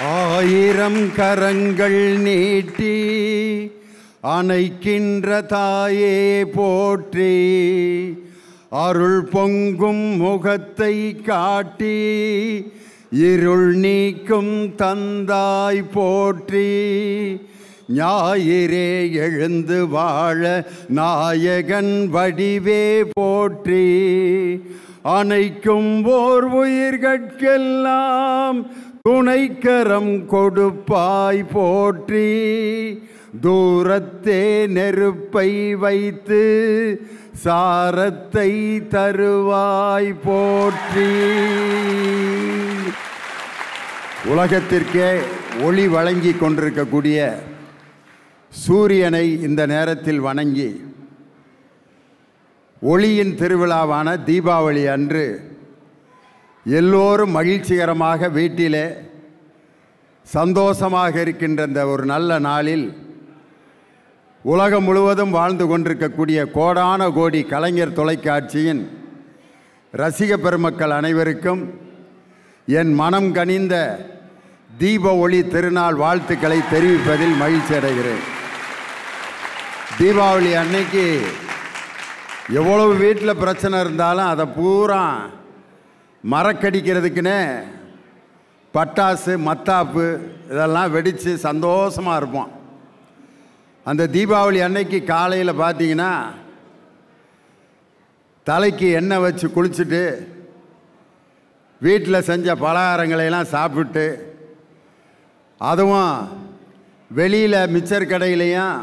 ஆயிரம் கரங்கள் நீட்டி அணைக்கின்ற தாயே போற்றி, அருள் பொங்கும் முகத்தை காட்டி இருள் நீக்கும் தந்தாய் போற்றி, ஞாயிறே எழுந்து வாழ நாயகன் வடிவே போற்றி, அணைக்கும் ஓர் உயிர்கட்கெல்லாம் துணைக்கரம் கொடுப்பாய் போற்றி, தூரத்தே நெருப்பை வைத்து சாரத்தை தருவாய் போற்றி. உலகத்திற்கே ஒளி வழங்கி கொண்டிருக்கக்கூடிய சூரியனை இந்த நேரத்தில் வணங்கி, ஒளியின் திருவிழாவான தீபாவளி அன்று எல்லோரும் மகிழ்ச்சிகரமாக வீட்டிலே சந்தோஷமாக இருக்கின்ற இந்த ஒரு நல்ல நாளில் உலகம் முழுவதும் வாழ்ந்து கொண்டிருக்கக்கூடிய கோடான கோடி கலைஞர் தொலைக்காட்சியின் ரசிக பெருமக்கள் அனைவருக்கும் என் மனம் கனிந்த தீப ஒளி திருநாள் வாழ்த்துக்களை தெரிவிப்பதில் மகிழ்ச்சி அடைகிறேன். தீபாவளி அன்னைக்கு எவ்வளவு வீட்டில் பிரச்சனை இருந்தாலும் அதை பூரா மறக்கடிக்கிறதுக்குன்னே பட்டாசு மத்தாப்பு இதெல்லாம் வெடித்து சந்தோஷமாக இருப்போம். அந்த தீபாவளி அன்னைக்கு காலையில் பார்த்தீங்கன்னா தலைக்கு எண்ணெய் வச்சு குளிச்சுட்டு வீட்டில் செஞ்ச பலகாரங்களையெல்லாம் சாப்பிட்டு, அதுவும் வெளியில் மிச்சர் கடையிலையும்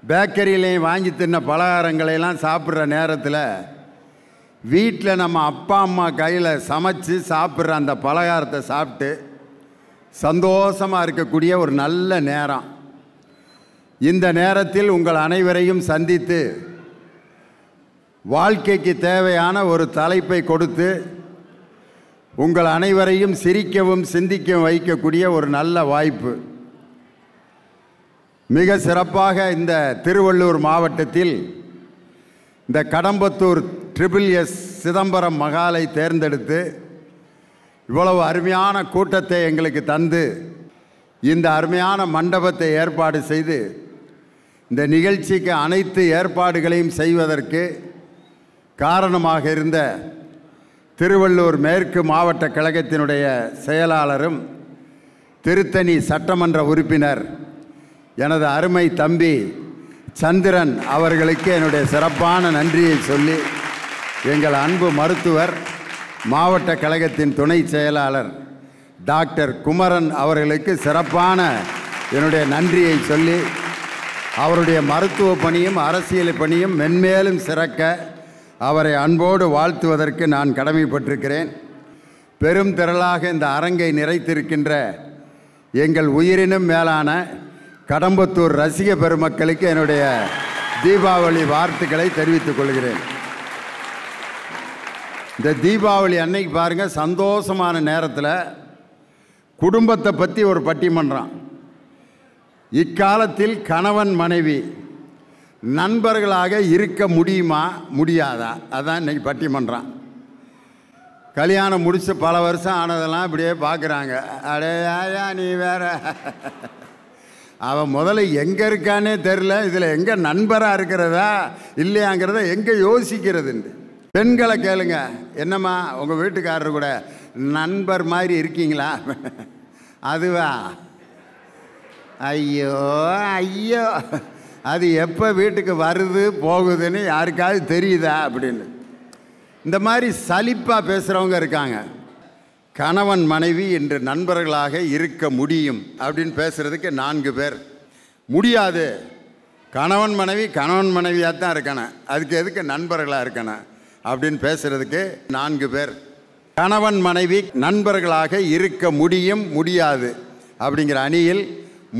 பேக்கரியிலையும் வாங்கி தின்ன பலகாரங்களையெல்லாம் சாப்பிட்ற நேரத்தில் வீட்டில் நம்ம அப்பா அம்மா கையில் சமைச்சு சாப்பிட்ற அந்த பலகாரத்தை சாப்பிட்டு சந்தோஷமாக இருக்கக்கூடிய ஒரு நல்ல நேரம். இந்த நேரத்தில் உங்கள் அனைவரையும் சந்தித்து வாழ்க்கைக்கு தேவையான ஒரு தலைப்பை கொடுத்து உங்கள் அனைவரையும் சிரிக்கவும் சிந்திக்கவும் வைக்கக்கூடிய ஒரு நல்ல வாய்ப்பு. மிக சிறப்பாக இந்த திருவள்ளூர் மாவட்டத்தில் இந்த கடம்பத்தூர் SSS சிதம்பரம் மகாலை தேர்ந்தெடுத்து இவ்வளவு அருமையான கூட்டத்தை எங்களுக்கு தந்து இந்த அருமையான மண்டபத்தை ஏற்பாடு செய்து இந்த நிகழ்ச்சிக்கு அனைத்து ஏற்பாடுகளையும் செய்வதற்கு காரணமாக இருந்த திருவள்ளூர் மேற்கு மாவட்ட கழகத்தினுடைய செயலாளரும் திருத்தணி சட்டமன்ற உறுப்பினர் எனது அருமை தம்பி சந்திரன் அவர்களுக்கு என்னுடைய சிறப்பான நன்றியை சொல்லி, எங்கள் அன்பு மருத்துவர் மாவட்ட கழகத்தின் துணை செயலாளர் டாக்டர் குமரன் அவர்களுக்கு சிறப்பான என்னுடைய நன்றியை சொல்லி, அவருடைய மருத்துவ பணியும் அரசியல் பணியும் மென்மேலும் சிறக்க அவரை அன்போடு வாழ்த்துவதற்கு நான் கடமைப்பட்டிருக்கிறேன். பெரும் திரளாக இந்த அரங்கை நிறைத்திருக்கின்ற எங்கள் உயிரினும் மேலான கடம்பத்தூர் ரசிக பெருமக்களுக்கு என்னுடைய தீபாவளி வாழ்த்துக்களை தெரிவித்துக் கொள்கிறேன். இந்த தீபாவளி அன்னைக்கு பாருங்கள், சந்தோஷமான நேரத்தில் குடும்பத்தை பற்றி ஒரு பட்டிமன்றம். இக்காலத்தில் கணவன் மனைவி நண்பர்களாக இருக்க முடியுமா முடியாதா, அதான் இன்னைக்கு பட்டிமன்றம். கல்யாணம் முடிச்சு பல வருஷம் ஆனதெல்லாம் இப்படியே பார்க்குறாங்க. அடே ஆயா நீ வேற, அவன் முதல்ல எங்கே இருக்கானே தெரில, இதில் எங்கே நண்பராக இருக்கிறதா இல்லையாங்கிறத எங்கே யோசிக்கிறதுண்டு. பெண்களை கேளுங்க, என்னம்மா உங்கள் வீட்டுக்காரரு கூட நண்பர் மாதிரி இருக்கீங்களா? அதுவா? ஐயோ ஐயோ, அது எப்போ வீட்டுக்கு வருது போகுதுன்னு யாருக்காவது தெரியுதா அப்படின்னு இந்த மாதிரி சலிப்பாக பேசுகிறவங்க இருக்காங்க. கணவன் மனைவி இன்று நண்பர்களாக இருக்க முடியும் அப்படின்னு பேசுகிறதுக்கு 4 பேர். முடியாது, கணவன் மனைவியாக தான் இருக்கணும், அதுக்கு எதுக்கு நண்பர்களாக இருக்கணும் அப்படின்னு பேசுகிறதுக்கு 4 பேர். கணவன் மனைவி நண்பர்களாக இருக்க முடியும் முடியாது அப்படிங்கிற அணியில்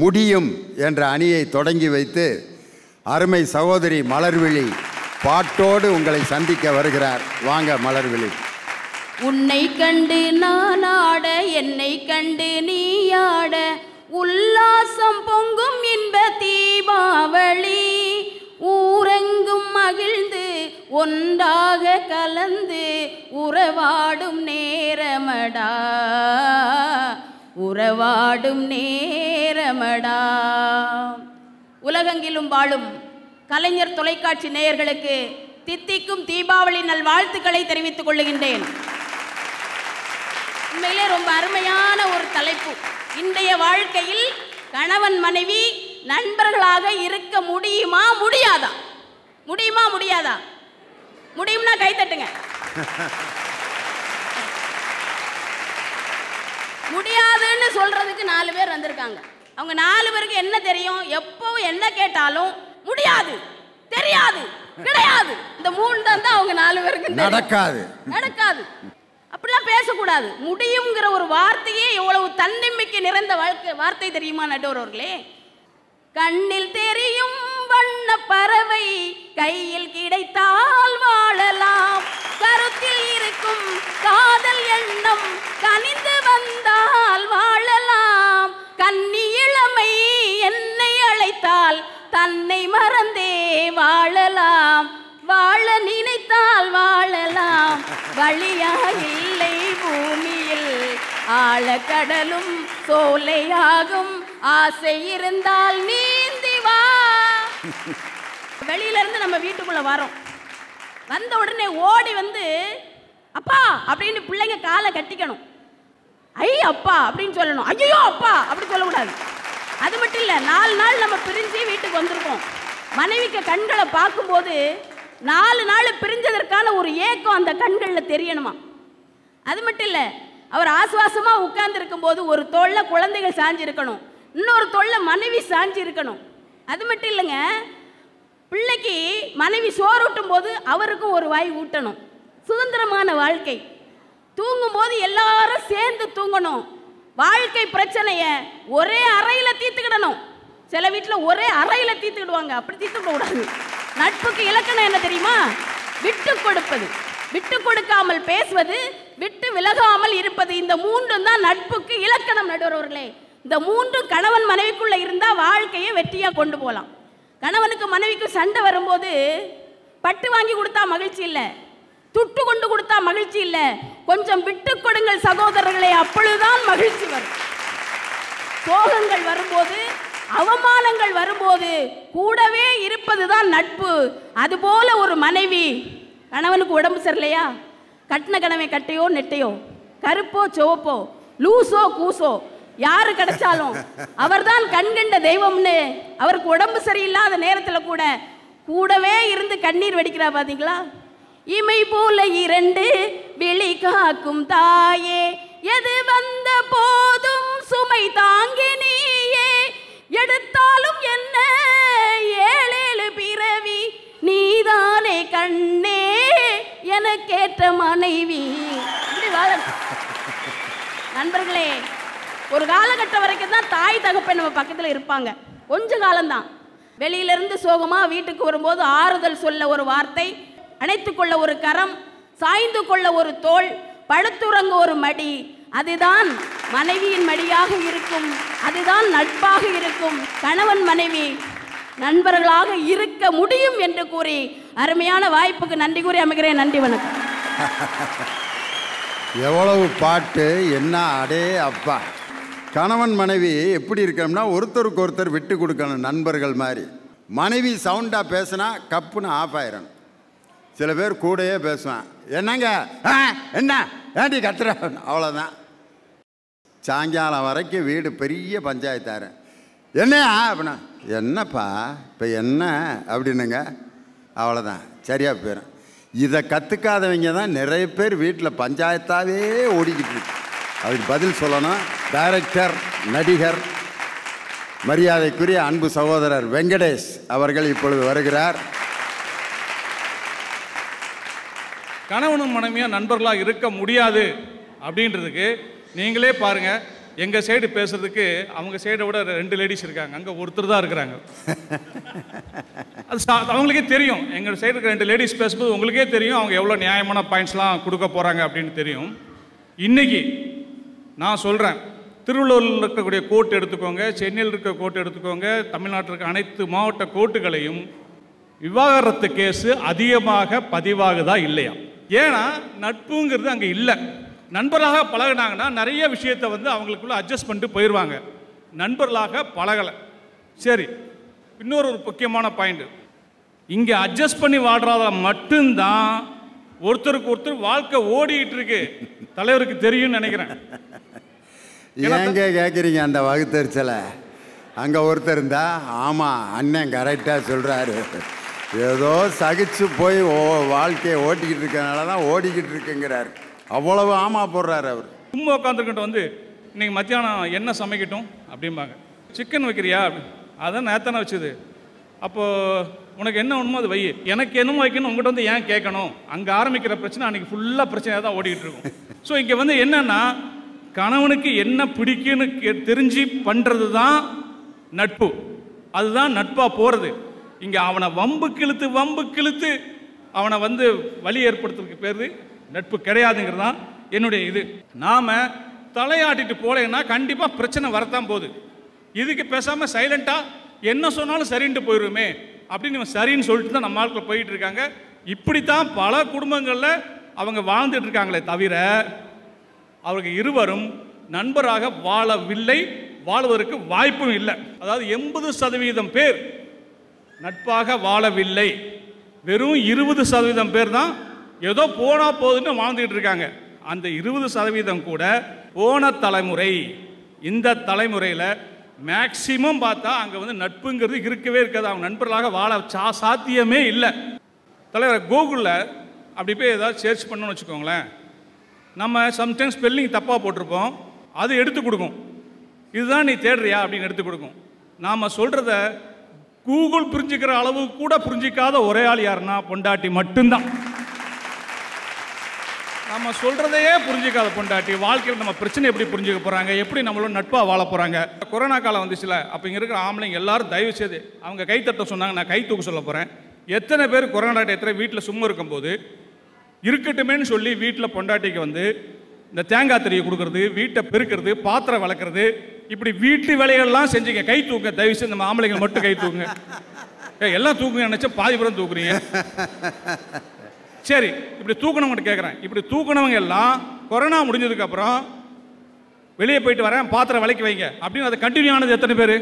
முடியும் என்ற அணியை தொடங்கி வைத்து அருமை சகோதரி மலர்விழி பாட்டோடு உங்களை சந்திக்க வருகிறார். வாங்க மலர்விழி. உன்னை கண்டு நான் ஆட, என்னை கண்டு நீ ஆட, உல்லாசம் பொங்கும் இன்ப தீபாவளி, ஊரெங்கும் மகிழ்ந்து ஒன்றாக கலந்து உறவாடும் நேரமடா, உறவாடும் நேரமடா. உலகெங்கிலும் வாழும் கலைஞர் தொலைக்காட்சி நேயர்களுக்கு தித்திக்கும் தீபாவளி நல்வாழ்த்துக்களை தெரிவித்துக் கொள்ளுகின்றேன். உண்மையிலே ரொம்ப அருமையான ஒரு தலைப்பு. இன்றைய வாழ்க்கையில் கணவன் மனைவி நண்பர்களாக இருக்க முடியுமா முடியாதா? முடியுமா முடியாதா? முடியும்னா கை தட்டுங்க. முடியாதுன்னு சொல்றதுக்கு 4 பேர் வந்திருக்காங்க. அவங்க 4 பேருக்கு என்ன தெரியும்? எப்பவும் என்ன கேட்டாலும் முடியாது, தெரியாது, கிடையாது, இந்த 3 தான் அவங்க 4 பேருக்கு நடக்காது. நடக்காது. அப்படிலாம் பேசக்கூடாது. முடியுங்கிற ஒரு வார்த்தையே எவ்வளவு தன்னம்பிக்கை நிறைந்த வார்த்தை தெரியுமா நடுவர்களே? கண்ணில் தெரியும் வண்ண பறவை கையில் கிடைத்தால் வாழலாம், கருத்தில் இருக்கும் காதல் எண்ணம் கனிந்து வந்தால் வாழலாம், கன்னி இளமை என்னை அழைத்தால் தன்னை மறந்தே வாழலாம், வாழ நினைத்தால் வாழலாம், வழியா இல்லை பூமியில் ஆழக்கடலும் சோலையாகும், ஆசை இருந்தால் நீந்தி வா. வெளியில இருந்து நம்ம வீட்டுக்குள்ள வரோம். வந்த உடனே ஓடி வந்து அப்பா அப்படின்னு பிள்ளைங்க காலை கட்டிக்கணும். ஐ அப்பா அப்படின்னு சொல்லணும். ஐயோ அப்பா அப்படி சொல்லக்கூடாது. அது மட்டும் இல்லை, 4 நாள் நம்ம பிரிஞ்சு வீட்டுக்கு வந்திருக்கோம். மனைவிக்கு கண்களை பார்க்கும்போது 4 நாள் பிரிஞ்சதற்கான ஒரு ஏக்கம் அந்த கண்களில் தெரியணுமா. அது மட்டும் இல்லை, அவர் ஆசுவாசமாக உட்கார்ந்து இருக்கும்போது ஒரு தோல்ல குழந்தைகள் சாஞ்சி இருக்கணும், இன்னொரு தோல்ல மனைவி சாஞ்சி இருக்கணும். அது மட்டும் இல்லைங்க, பிள்ளைக்கு மனைவி சோறு ஊட்டும் போது அவருக்கும் ஒரு வாய் ஊட்டணும். சுதந்திரமான வாழ்க்கை. தூங்கும்போது எல்லாரும் சேர்ந்து தூங்கணும். வாழ்க்கை பிரச்சனைய ஒரே அறையில் தீர்த்துக்கிடணும். சில வீட்டில் ஒரே அறையில் தீர்த்துக்கிடுவாங்க. அப்படி தீர்த்துக்க கூடாது. நட்புக்கு இலக்கணம் என்ன தெரியுமா? விட்டு கொடுப்பது, விட்டு கொடுக்காமல் பேசுவது, விட்டு விலகாமல் இருப்பது. இந்த 3 தான் நட்புக்கு இலக்கணம் நடுவர்களே. இந்த 3 கணவன் மனைவிக்குள்ள இருந்தா வாழ்க்கையை வெற்றியா கொண்டு போகலாம். கணவனுக்கு மனைவிக்கு சண்டை வரும்போது பட்டு வாங்கி கொடுத்தா மகிழ்ச்சி இல்லை, துட்டு கொண்டு கொடுத்தா மகிழ்ச்சி இல்லை. கொஞ்சம் விட்டு கொடுங்கள் சகோதரர்களே, அப்பொழுதுதான் மகிழ்ச்சி வரும். சோகங்கள் வரும்போது, அவமானங்கள் வரும்போது கூடவே இருப்பதுதான் நட்பு. அதுபோல ஒரு மனைவி, கணவனுக்கு உடம்பு சரியில்லையா, கட்டின கணவன் கட்டையோ நெட்டையோ, கருப்போ சிவப்போ, லூசோ கூசோ, யாரு கிடைச்சாலும் அவர்தான் கண்கண்ட தெய்வம்னு அவருக்கு உடம்பு சரியில்லாத நேரத்தில் கூட கூடவே இருந்து கண்ணீர் வடிக்கிறா. பாத்தீங்களா? இமை போல 2 விழி காக்கும் தாயே, எது வந்த போதும் சுமை தாங்கி நீயே, எடுத்தாலும் என்ன 7 பிறவி நீதானே கண்ணே எனக்கேற்ற மனைவி. இப்படி வாழ நண்பர்களே, ஒரு காலகட்டம் வரைக்கும் தான் தாய் தகப்பன் நம்ம பக்கத்தில் இருப்பாங்க. கொஞ்ச காலம்தான். வெளியிலிருந்து சோகமா வீட்டுக்கு வரும்போது ஆறுதல் சொல்ல ஒரு வார்த்தை, அணைத்துக்கொள்ள ஒரு கரம், சாய்ந்து கொள்ள ஒரு தோள், படுத்துறங்க ஒரு மடி, அதுதான் மனைவியின் மடியாக இருக்கும். அதுதான் நட்பாக இருக்கும். கணவன் மனைவி நண்பர்களாக இருக்க முடியும் என்று கூறி அருமையான வாய்ப்புக்கு நன்றி கூறி அமைகிறேன். நன்றி, வணக்கம். எவ்வளவு பாட்டு என்ன! அடே அப்பா! கணவன் மனைவி எப்படி இருக்கணும்னா ஒருத்தருக்கு ஒருத்தர் விட்டு கொடுக்கணும். நண்பர்கள் மாதிரி. மனைவி சவுண்டாக பேசுனா கப்புன்னு ஆஃப் ஆயிடணும். சில பேர் கூடயே பேசுவான். என்னங்க என்ன ஏண்டி கத்துற, அவ்வளோதான். சாயங்காலம் வரைக்கும் வீடு பெரிய பஞ்சாயத்தாரு. என்னையா அப்படின்னா, என்னப்பா இப்போ என்ன அப்படின்னுங்க, அவ்வளோதான், சரியாக போயிடும். இதை கற்றுக்காதவங்க தான் நிறைய பேர் வீட்டில் பஞ்சாயத்தாகவே ஓடிக்கிட்டு இருக்கு. அதுக்கு பதில் சொல்லணும். டைரக்டர், நடிகர், மரியாதைக்குரிய அன்பு சகோதரர் வெங்கடேஷ் அவர்கள் இப்பொழுது வருகிறார். கணவனும் மனைவியாக நண்பர்களாக இருக்க முடியாது அப்படின்றதுக்கு நீங்களே பாருங்கள். எங்கள் சைடு பேசுறதுக்கு அவங்க சைடை விட 2 லேடிஸ் இருக்காங்க, அங்கே ஒருத்தர் தான் இருக்கிறாங்க. அது அவங்களுக்கே தெரியும். எங்கள் சைடு இருக்க 2 லேடிஸ் பேசும்போது உங்களுக்கே தெரியும் அவங்க எவ்வளோ நியாயமான பாயிண்ட்ஸ்லாம் கொடுக்க போகிறாங்க அப்படின்னு தெரியும். இன்றைக்கி நான் சொல்கிறேன், திருவள்ளூரில் இருக்கக்கூடிய கோர்ட் எடுத்துக்கோங்க, சென்னையில் இருக்க கோர்ட் எடுத்துக்கோங்க, தமிழ்நாட்டில் இருக்க அனைத்து மாவட்ட கோர்ட்டுகளையும் விவாகரத்து கேஸு அதிகமாக பதிவாகுதா இல்லையா? ஏன்னா நட்புங்கிறது அங்கே இல்லை. நண்பராக பழகினாங்கன்னா நிறைய விஷயத்தை வந்து அவங்களுக்குள்ள அட்ஜஸ்ட் பண்ணிட்டு போயிடுவாங்க. நண்பர்களாக பழகலை. சரி, இன்னொரு முக்கியமான பாயிண்ட், இங்கே அட்ஜஸ்ட் பண்ணி வாழ்றத மட்டும்தான் ஒருத்தருக்கு ஒருத்தர் வாழ்க்கை ஓடிக்கிட்டு இருக்கு. தலைவருக்கு தெரியும்னு நினைக்கிறேன். ஏங்க கேட்குறீங்க அந்த வகுத்தறிச்சலை? அங்கே ஒருத்தர் இருந்தா ஆமாம் அண்ணன் கரெக்டாக சொல்கிறாரு, ஏதோ சகிச்சு போய் வாழ்க்கையை ஓட்டிக்கிட்டு இருக்கனால தான் ஓடிக்கிட்டு இருக்குங்கிறார். அவ்வளவு ஆமாம் போடுறாரு அவர். சும்மா உட்காந்துருக்கிட்ட வந்து இன்னைக்கு மத்தியானம் என்ன சமைக்கட்டும் அப்படிம்பாங்க. சிக்கன் வைக்கிறியா? அதான் நேத்தானே வச்சுது. அப்போது உனக்கு என்ன வேணுமோ அது வை. எனக்கு என்னமோ வைக்கணும் உங்கள்கிட்ட வந்து ஏன் கேட்கணும்? அங்கே ஆரம்பிக்கிற பிரச்சனை அன்றைக்கி ஃபுல்லாக பிரச்சனையாக தான் ஓடிக்கிட்டு இருக்கும். ஸோ இங்கே வந்து என்னென்னா, கணவனுக்கு என்ன பிடிக்குன்னு தெரிஞ்சு பண்ணுறது தான் நட்பு. அதுதான் நட்பாக போகிறது. இங்கே அவனை வம்பு கிழுத்து அவனை வந்து வலி ஏற்படுத்துறதுக்கு பேர் நட்பு கிடையாதுங்கிறது தான் என்னுடைய இது. நாம் தலையாட்டிட்டு போலேன்னா கண்டிப்பாக பிரச்சனை வரத்தான் போகுது. இதுக்கு பேசாமல் சைலண்ட்டாக என்ன சொன்னாலும் சரின்ட்டு போயிடுமே அப்படின்னு இவன் சரின்னு சொல்லிட்டு தான் நம்ம ஆட்கள் போயிட்டு இருக்காங்க. இப்படித்தான் பல குடும்பங்களில் அவங்க வாழ்ந்துட்டு இருக்காங்களே தவிர அவர்கள் இருவரும் நண்பராக வாழவில்லை, வாழ்வதற்கு வாய்ப்பும் இல்லை. அதாவது 80% பேர் நட்பாக வாழவில்லை. வெறும் 20% பேர் தான் ஏதோ போனா போதுன்னு வாழ்ந்துட்டு இருக்காங்க. அந்த 20% கூட போன தலைமுறை. இந்த தலைமுறையில் மேக்சிமம் பார்த்தா அங்கே வந்து நட்புங்கிறது இருக்கவே இருக்காது. அவங்க நண்பர்களாக வாழ சாத்தியமே இல்லை. தலைவர் கூகுளில் அப்படி போய் ஏதாவது சர்ச் பண்ணணும்னு வச்சுக்கோங்களேன், நம்ம சம்டைம்ஸ் ஸ்பெல்லிங் தப்பாக போட்டிருப்போம், அது எடுத்து கொடுக்கும். இதுதான் நீ தேடுறியா அப்படின்னு எடுத்து கொடுக்கும். நாம் சொல்கிறத கூகுள் புரிஞ்சுக்கிற அளவு கூட புரிஞ்சிக்காத ஒரே ஆள் யாருன்னா பொண்டாட்டி மட்டும்தான். நம்ம சொல்கிறதையே புரிஞ்சிக்காத பொண்டாட்டி வாழ்க்கையில் நம்ம பிரச்சனை எப்படி புரிஞ்சுக்க போகிறாங்க, எப்படி நம்மளோட நட்பாக வாழ போகிறாங்க. கொரோனா காலம் வந்துச்சுல, அப்போ இங்கே இருக்கிற ஆம்பளைங்க எல்லாரும் தயவு செய்து அவங்க கைத்தட்ட சொன்னாங்க, நான் கை தூக்க சொல்ல போகிறேன். எத்தனை பேர் கொரோனா டயத்தில் வீட்டில் சும்மா இருக்கும்போது இருக்கட்டுமேன்னு சொல்லி வீட்டில் பொண்டாட்டிக்கு வந்து இந்த தேங்காய் தறியை கொடுக்கறது, வீட்டை பெருக்கிறது, பாத்திரம் வளர்க்குறது, இப்படி வீட்டு வேலைகள்லாம் செஞ்சீங்க? கை தூக்க தயவு செய்து. நம்ம ஆம்பளைங்க மட்டும் கை தூக்குங்க. எல்லாம் தூக்குங்க நினச்சா பாதி புறம் தூக்குறீங்க. சரி, இப்படி தூக்கணவங்க கேட்குறேன். இப்படி தூக்கணவங்க எல்லாம் கொரோனா முடிஞ்சதுக்கப்புறம் வெளியே போயிட்டு வரேன், பாத்திரம் விலைக்கு வைங்க அப்படின்னு அது கண்டினியூ ஆனது எத்தனை பேர்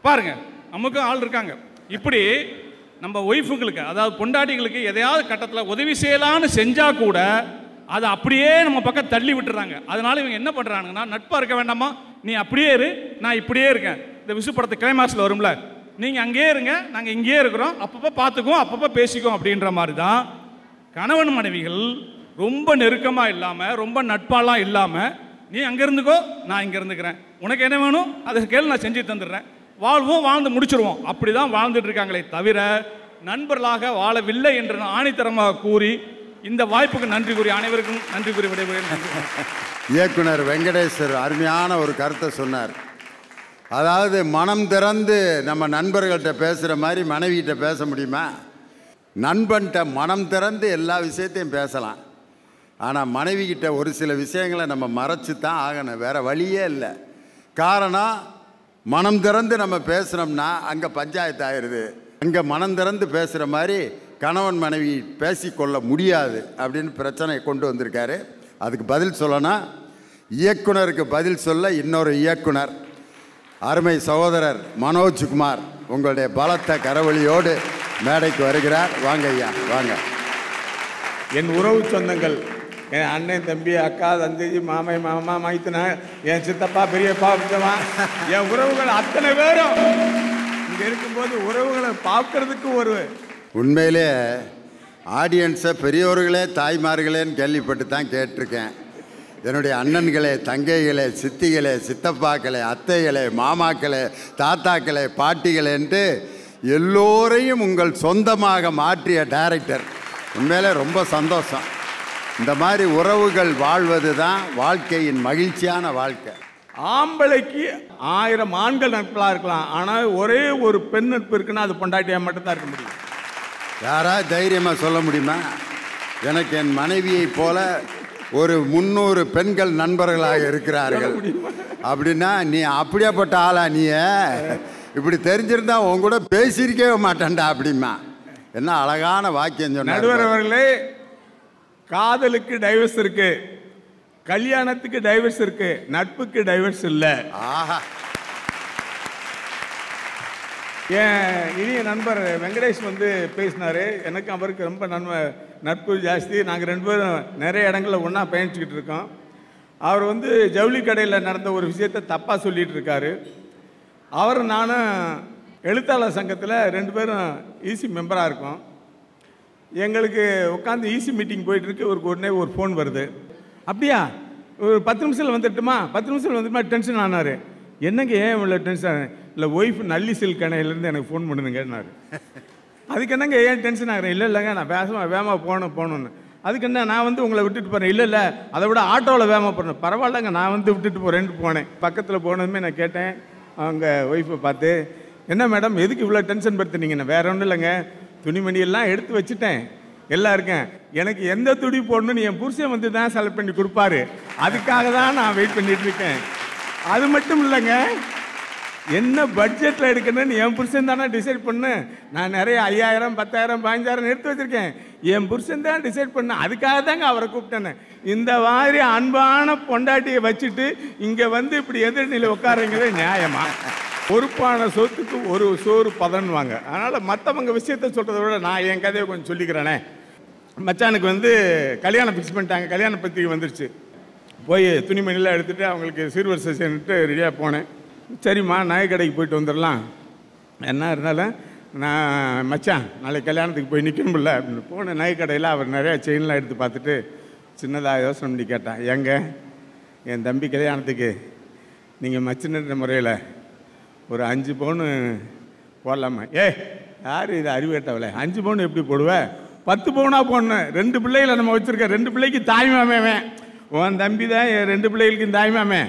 பாருங்க. நமக்கும் ஆள் இருக்காங்க. இப்படி நம்ம ஒய்ஃபுங்களுக்கு, அதாவது பொண்டாட்டிகளுக்கு எதையாவது கட்டத்தில் உதவி செய்யலான்னு செஞ்சால் கூட அதை அப்படியே நம்ம பக்கம் தள்ளி விட்டுறாங்க. அதனால இவங்க என்ன பண்ணுறாங்கன்னா, நட்பாக இருக்க வேண்டாமா, நீ அப்படியே இரு, நான் இப்படியே இருக்கேன். இந்த விசு படத்து கிளைமாக்ஸில் வரும்ல, நீங்கள் அங்கேயே இருங்க, நாங்கள் இங்கேயே இருக்கிறோம், அப்பப்போ பார்த்துக்குவோம், அப்பப்போ பேசிக்குவோம் அப்படின்ற மாதிரி தான் கணவன் மனைவிகள் ரொம்ப நெருக்கமாக இல்லாமல், ரொம்ப நட்பாலாம் இல்லாமல், நீ அங்கே இருந்துக்கோ, நான் இங்கே இருந்துக்கிறேன், உனக்கு என்ன வேணும் அதை கேள்வி, நான் செஞ்சு தந்துடுறேன், வாழ்வோம், வாழ்ந்து முடிச்சிருவோம், அப்படி தான் வாழ்ந்துட்டு இருக்காங்களே தவிர நண்பர்களாக வாழவில்லை என்று ஆணித்தரமாக கூறி இந்த வாய்ப்புக்கு நன்றி கூறி அனைவருக்கும் நன்றி கூறி விடைபெறுகிறேன். இயக்குனர் வெங்கடேஸ்வர் அருமையான ஒரு கருத்தை சொன்னார். அதாவது மனம் திறந்து நம்ம நண்பர்கள்ட்ட பேசுகிற மாதிரி மனைவிகிட்ட பேச முடியுமா? நண்பன்கிட்ட மனம் திறந்து எல்லா விஷயத்தையும் பேசலாம். ஆனால் மனைவிகிட்ட ஒரு சில விஷயங்களை நம்ம மறைச்சி தான் ஆகணும், வேறு வழியே இல்லை. காரணம், மனம் திறந்து நம்ம பேசுகிறோம்னா அங்கே பஞ்சாயத்து ஆயிடுது. அங்கே மனம் திறந்து பேசுகிற மாதிரி கணவன் மனைவி பேசிக்கொள்ள முடியாது அப்படின்னு பிரச்சனை கொண்டு வந்திருக்காரு. அதுக்கு பதில் சொல்லணும், இயக்குனருக்கு பதில் சொல்ல இன்னொரு இயக்குனர் அருமை சகோதரர் மனோஜ்குமார் உங்களுடைய பலத்த கரவொலியோடு மேடைக்கு வருகிறார். வாங்க ஐயா, வாங்க. என் உறவு சொந்தங்கள், என் அண்ணன், தம்பி, அக்கா, தந்தை, மாமை, மாமா, மைத்தனா, என் சித்தப்பா, பெரியப்பா, பித்தமா, என் உறவுகள் அத்தனை பேரும் இங்கே இருக்கும்போது உறவுகளை பார்க்கறதுக்கு ஒரு உண்மையிலே ஆடியன்ஸை பெரியோர்களே தாய்மார்களேன்னு கேள்விப்பட்டு தான் கேட்டிருக்கேன். என்னுடைய அண்ணன்களே, தங்கைகளே, சித்திகளே, சித்தப்பாக்களே, அத்தைகளே, மாமாக்களே, தாத்தாக்களே, பாட்டிகளேன்ட்டு எல்லோரையும் உங்கள் சொந்தமாக மாற்றிய டைரக்டர், உண்மையிலே ரொம்ப சந்தோஷம். இந்த மாதிரி உறவுகள் வாழ்வது தான் வாழ்க்கையின் மகிழ்ச்சியான வாழ்க்கை. ஆம்பளைக்கு 1000 ஆண்கள் நட்புலாம் இருக்கலாம், ஆனால் ஒரே ஒரு பெண் நட்பு இருக்குன்னா அது பொண்டாட்டியாக மட்டும்தான் இருக்க முடியும். யாராவது தைரியமாக சொல்ல முடியுமா? எனக்கு என் மனைவியை போல ஒரு 300 பெண்கள் நண்பர்களாக இருக்கிறார்கள் அப்படின்னா நீ அப்படியாப்பட்ட ஆளா? நீ இப்படி தெரிஞ்சிருந்தா உன் கூட பேசியிருக்கவே மாட்டேன்டா அப்படிமா. என்ன அழகான வாக்கியம் சொன்னார். நடுவர் அவர்களே, காதலுக்கு டைவர்ஸ் இருக்கு, கல்யாணத்துக்கு டைவர்ஸ் இருக்கு, நட்புக்கு டைவர்ஸ் இல்லை. ஆஹா. என் இனிய நண்பர் வெங்கடேஷ் வந்து பேசினார். எனக்கு அவருக்கு ரொம்ப நட்பு ஜாஸ்தி. நாங்கள் 2 பேரும் நிறைய இடங்களில் ஒன்றா பயணிச்சுக்கிட்டு இருக்கோம். அவர் வந்து ஜவுளி கடையில் நடந்த ஒரு விஷயத்தை தப்பாக சொல்லிகிட்டு இருக்காரு. அவர் நானும் எழுத்தாளர் சங்கத்தில் 2 பேரும் ஈசி மெம்பராக இருக்கோம். எங்களுக்கு உட்காந்து ஈசி மீட்டிங் போயிட்டுருக்கு. உடனே ஒரு ஃபோன் வருது. அப்படியா, ஒரு 10 நிமிஷத்தில் வந்துட்டுமா, 10 நிமிஷத்தில் வந்துட்டுமா, டென்ஷன் ஆனார். என்னங்க ஏன் இவ்வளோ டென்ஷன்? இல்லை, ஒய்ஃப் நல்லி சில்க் கடையிலேருந்து எனக்கு ஃபோன் பண்ணுதுங்கன்னாரு. அதுக்கு என்னங்க ஏன் டென்ஷன் ஆகிறேன்? இல்லை இல்லைங்க, நான் வேகமாக போகணுன்னு. அதுக்கு என்ன, நான் வந்து உங்களை விட்டுட்டு போகிறேன். இல்லை இல்லை, அதை விட ஆட்டோவில் வேகமாக போகிறேன். பரவாயில்லைங்க, நான் வந்து விட்டுட்டு போகிறேன்ட்டு போனேன். பக்கத்தில் போனதுமே நான் கேட்டேன் அவங்க ஒய்ஃபை பார்த்து, என்ன மேடம் எதுக்கு இவ்வளோ டென்ஷன் படுத்துனீங்க? நான் வேற ஒன்றும் இல்லைங்க, துணிமணியெல்லாம் எடுத்து வச்சுட்டேன், எல்லாம் இருக்கேன். எனக்கு எந்த துணி போடணும்னு என் புருஷன் வந்து தான் செலக்ட் பண்ணி கொடுப்பாரு. அதுக்காக தான் நான் வெயிட் பண்ணிட்டு இருக்கேன். அது மட்டும் இல்லைங்க, என்ன பட்ஜெட்டில் எடுக்கணும்னு என் புருஷன் தானே டிசைட் பண்ணு. நான் நிறைய 5000, 10,000, 15,000 எடுத்து வச்சுருக்கேன். என் புருஷன் தான் டிசைட் பண்ண. அதுக்காக தாங்க அவரை கூப்பிட்டேன்னு. இந்த மாதிரி அன்பான பொண்டாட்டியை வச்சுட்டு இங்கே வந்து இப்படி எதிர்நிலை உட்காருங்கிறது நியாயமா? பொறுப்பான சொத்துக்கு ஒரு சோறு பதன்வாங்க. அதனால் மற்றவங்க விஷயத்த சொல்கிறத விட நான் என் கதையை கொஞ்சம் சொல்லிக்கிறேனே. மச்சானுக்கு வந்து கல்யாணம் ஃபிக்ஸ் பண்ணிட்டாங்க. கல்யாண பத்திரிக்கை வந்துருச்சு. போய் துணிமணிலாம் எடுத்துகிட்டு அவங்களுக்கு சீர்வரிசை செய்யணுட்டு ரெடியாக போனேன். சரிம்மா, நகை கடைக்கு போயிட்டு வந்துடலாம், என்ன இருந்தாலும் நான் மச்சான் நாளைக்கு கல்யாணத்துக்கு போய் நிற்கணும்ல அப்படின்னு போனேன். நகை கடையில் அவர் நிறையா செயின்லாம் எடுத்து பார்த்துட்டு சின்னதாக யோசனை பண்ணி கேட்டான், ஏங்க என் தம்பி கல்யாணத்துக்கு நீங்கள் மச்சின முறையில் ஒரு 5 பவுன் போடலாமா? யார் இது அறிவேட்டவளை, 5 பவுன் எப்படி போடுவேன்? 10 பவுனாக போடணும். 2 பிள்ளைகளை நம்ம வச்சுருக்கேன். 2 பிள்ளைக்கு தாய்மாமேவன். உன் தம்பி தான் 2 பிள்ளைகளுக்கு தாய்மாமே.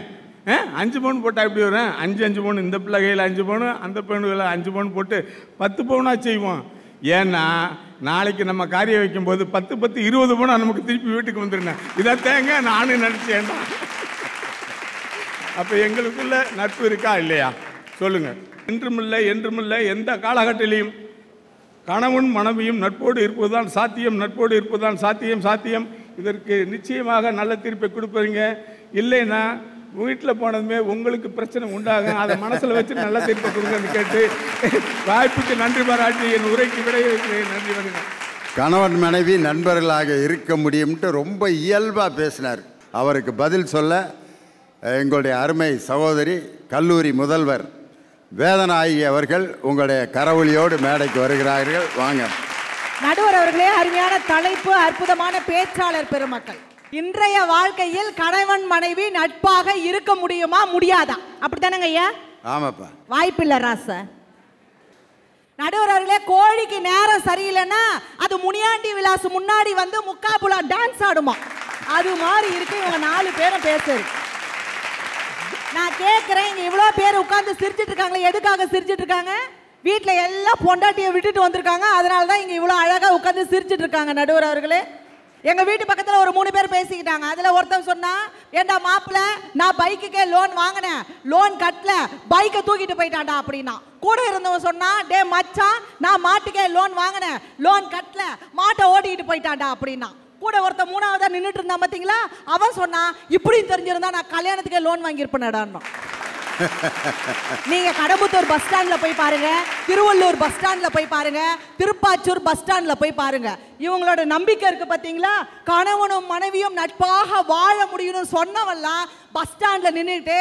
5 பவுன் போட்டால் எப்படி வரும்? 5 பவுன், இந்த பிள்ளை கையில் 5 பவுன், அந்த பவுனுகளை 5 பவுன் போட்டு 10 பவுனாக செய்வோம். ஏன்னா நாளைக்கு நம்ம காரியம் வைக்கும்போது 10, 20 பவுனாக நமக்கு திருப்பி வீட்டுக்கு வந்துருந்தேன். இதை தேங்க நானும் நினச்சேன்டா. அப்போ எங்களுக்குள்ள நட்பு இருக்கா இல்லையா சொல்லுங்கள். என்றுமில்லை எந்த காலகட்டத்திலையும் கணவன் மனைவியும் நட்போடு இருப்பதுதான் சாத்தியம். நட்போடு இருப்பதுதான் சாத்தியம். இதற்கு நிச்சயமாக நல்ல தீர்ப்பை கொடுப்பீங்க. இல்லைன்னா வீட்டில் போனதுமே உங்களுக்கு பிரச்சனை உண்டாகும். அதை மனசில் வச்சு நல்ல தீர்ப்பை கொடுங்கன்னு கேட்டு வாய்ப்புக்கு நன்றி பாராட்டி என் உரைக்கு விடையிறுக்கிறேன். நன்றி வணக்கம். கணவன் மனைவி நண்பர்களாக இருக்க முடியும்ட்டு ரொம்ப இயல்பாக பேசினார். அவருக்கு பதில் சொல்ல எங்களுடைய அருமை சகோதரி கல்லூரி முதல்வர் வேதநாயகி அவர்கள் உங்களுடைய கரவொலியோடு மேடைக்கு வருகிறார்கள். வாங்க. நடுவர் அவர்களே, அருமையான தலைப்பு, அற்புதமான பேச்சாளர் பெருமக்கள். இன்றைய வாழ்க்கையில் கணவன் மனைவி நட்பாக இருக்க முடியுமா முடியாதா? அப்படித்தானங்க ஐயா? ஆமாப்பா. வாய்ப்பில்லை ராச. நடுவர் அவர்களே, கோழிக்கு நேரம் சரியில்லைன்னா அது முனியாண்டி விலாசு முன்னாடி வந்து முக்காபுலா டான்ஸ் ஆடுமா? அது மாதிரி இருக்கு இவங்க 4 பேரும் பேசுறது. நான் கேட்கிறேன், இங்க இவ்வளோ பேர் உட்கார்ந்து சிரிச்சிட்டு இருக்காங்களே, எதுக்காக சிரிச்சிட்டு இருக்காங்க? வீட்டில் எல்லாம் பொண்டாட்டியை விட்டுட்டு வந்திருக்காங்க. அதனால தான் இங்கே இவ்வளோ அழகாக உட்காந்து சிரிச்சிட்டு இருக்காங்க. நடுவர் அவர்களே, எங்கள் வீட்டு பக்கத்தில் ஒரு 3 பேர் பேசிக்கிட்டாங்க. அதில் ஒருத்தன் சொன்னா, ஏண்டா மாப்பிள்ள, நான் பைக்குக்கே லோன் வாங்கினேன், லோன் கட்டல, பைக்கை தூக்கிட்டு போயிட்டான்டா அப்படின்னா. கூட இருந்தவன் சொன்னா, டே மச்சான், நான் மாட்டுக்கே லோன் வாங்கினேன், லோன் கட்டல, மாட்டை ஓட்டிக்கிட்டு போயிட்டான்டா அப்படின்னா. கூட ஒருத்தன் 3ஆவதா நின்றுட்டு இருந்தான் பார்த்தீங்களா, அவன் சொன்னா, இப்படின்னு தெரிஞ்சிருந்தா நான் கல்யாணத்துக்கே லோன் வாங்கியிருப்பேன்டான்னா. நீங்க கடம்புத்தூர் பஸ் ஸ்டாண்ட்ல போய் பாருங்க, திருவள்ளூர் பஸ் ஸ்டாண்ட்ல போய் பாருங்க, திருப்பாச்சூர் பஸ் ஸ்டாண்ட்ல போய் பாருங்க. இவங்களோட நம்பிக்கை இருக்கு பாத்தீங்களா? கணவனும் மனைவியும் நட்பாக வாழ முடியும்னு சொன்னவெல்லாம் பஸ் ஸ்டாண்ட்ல நின்றுட்டு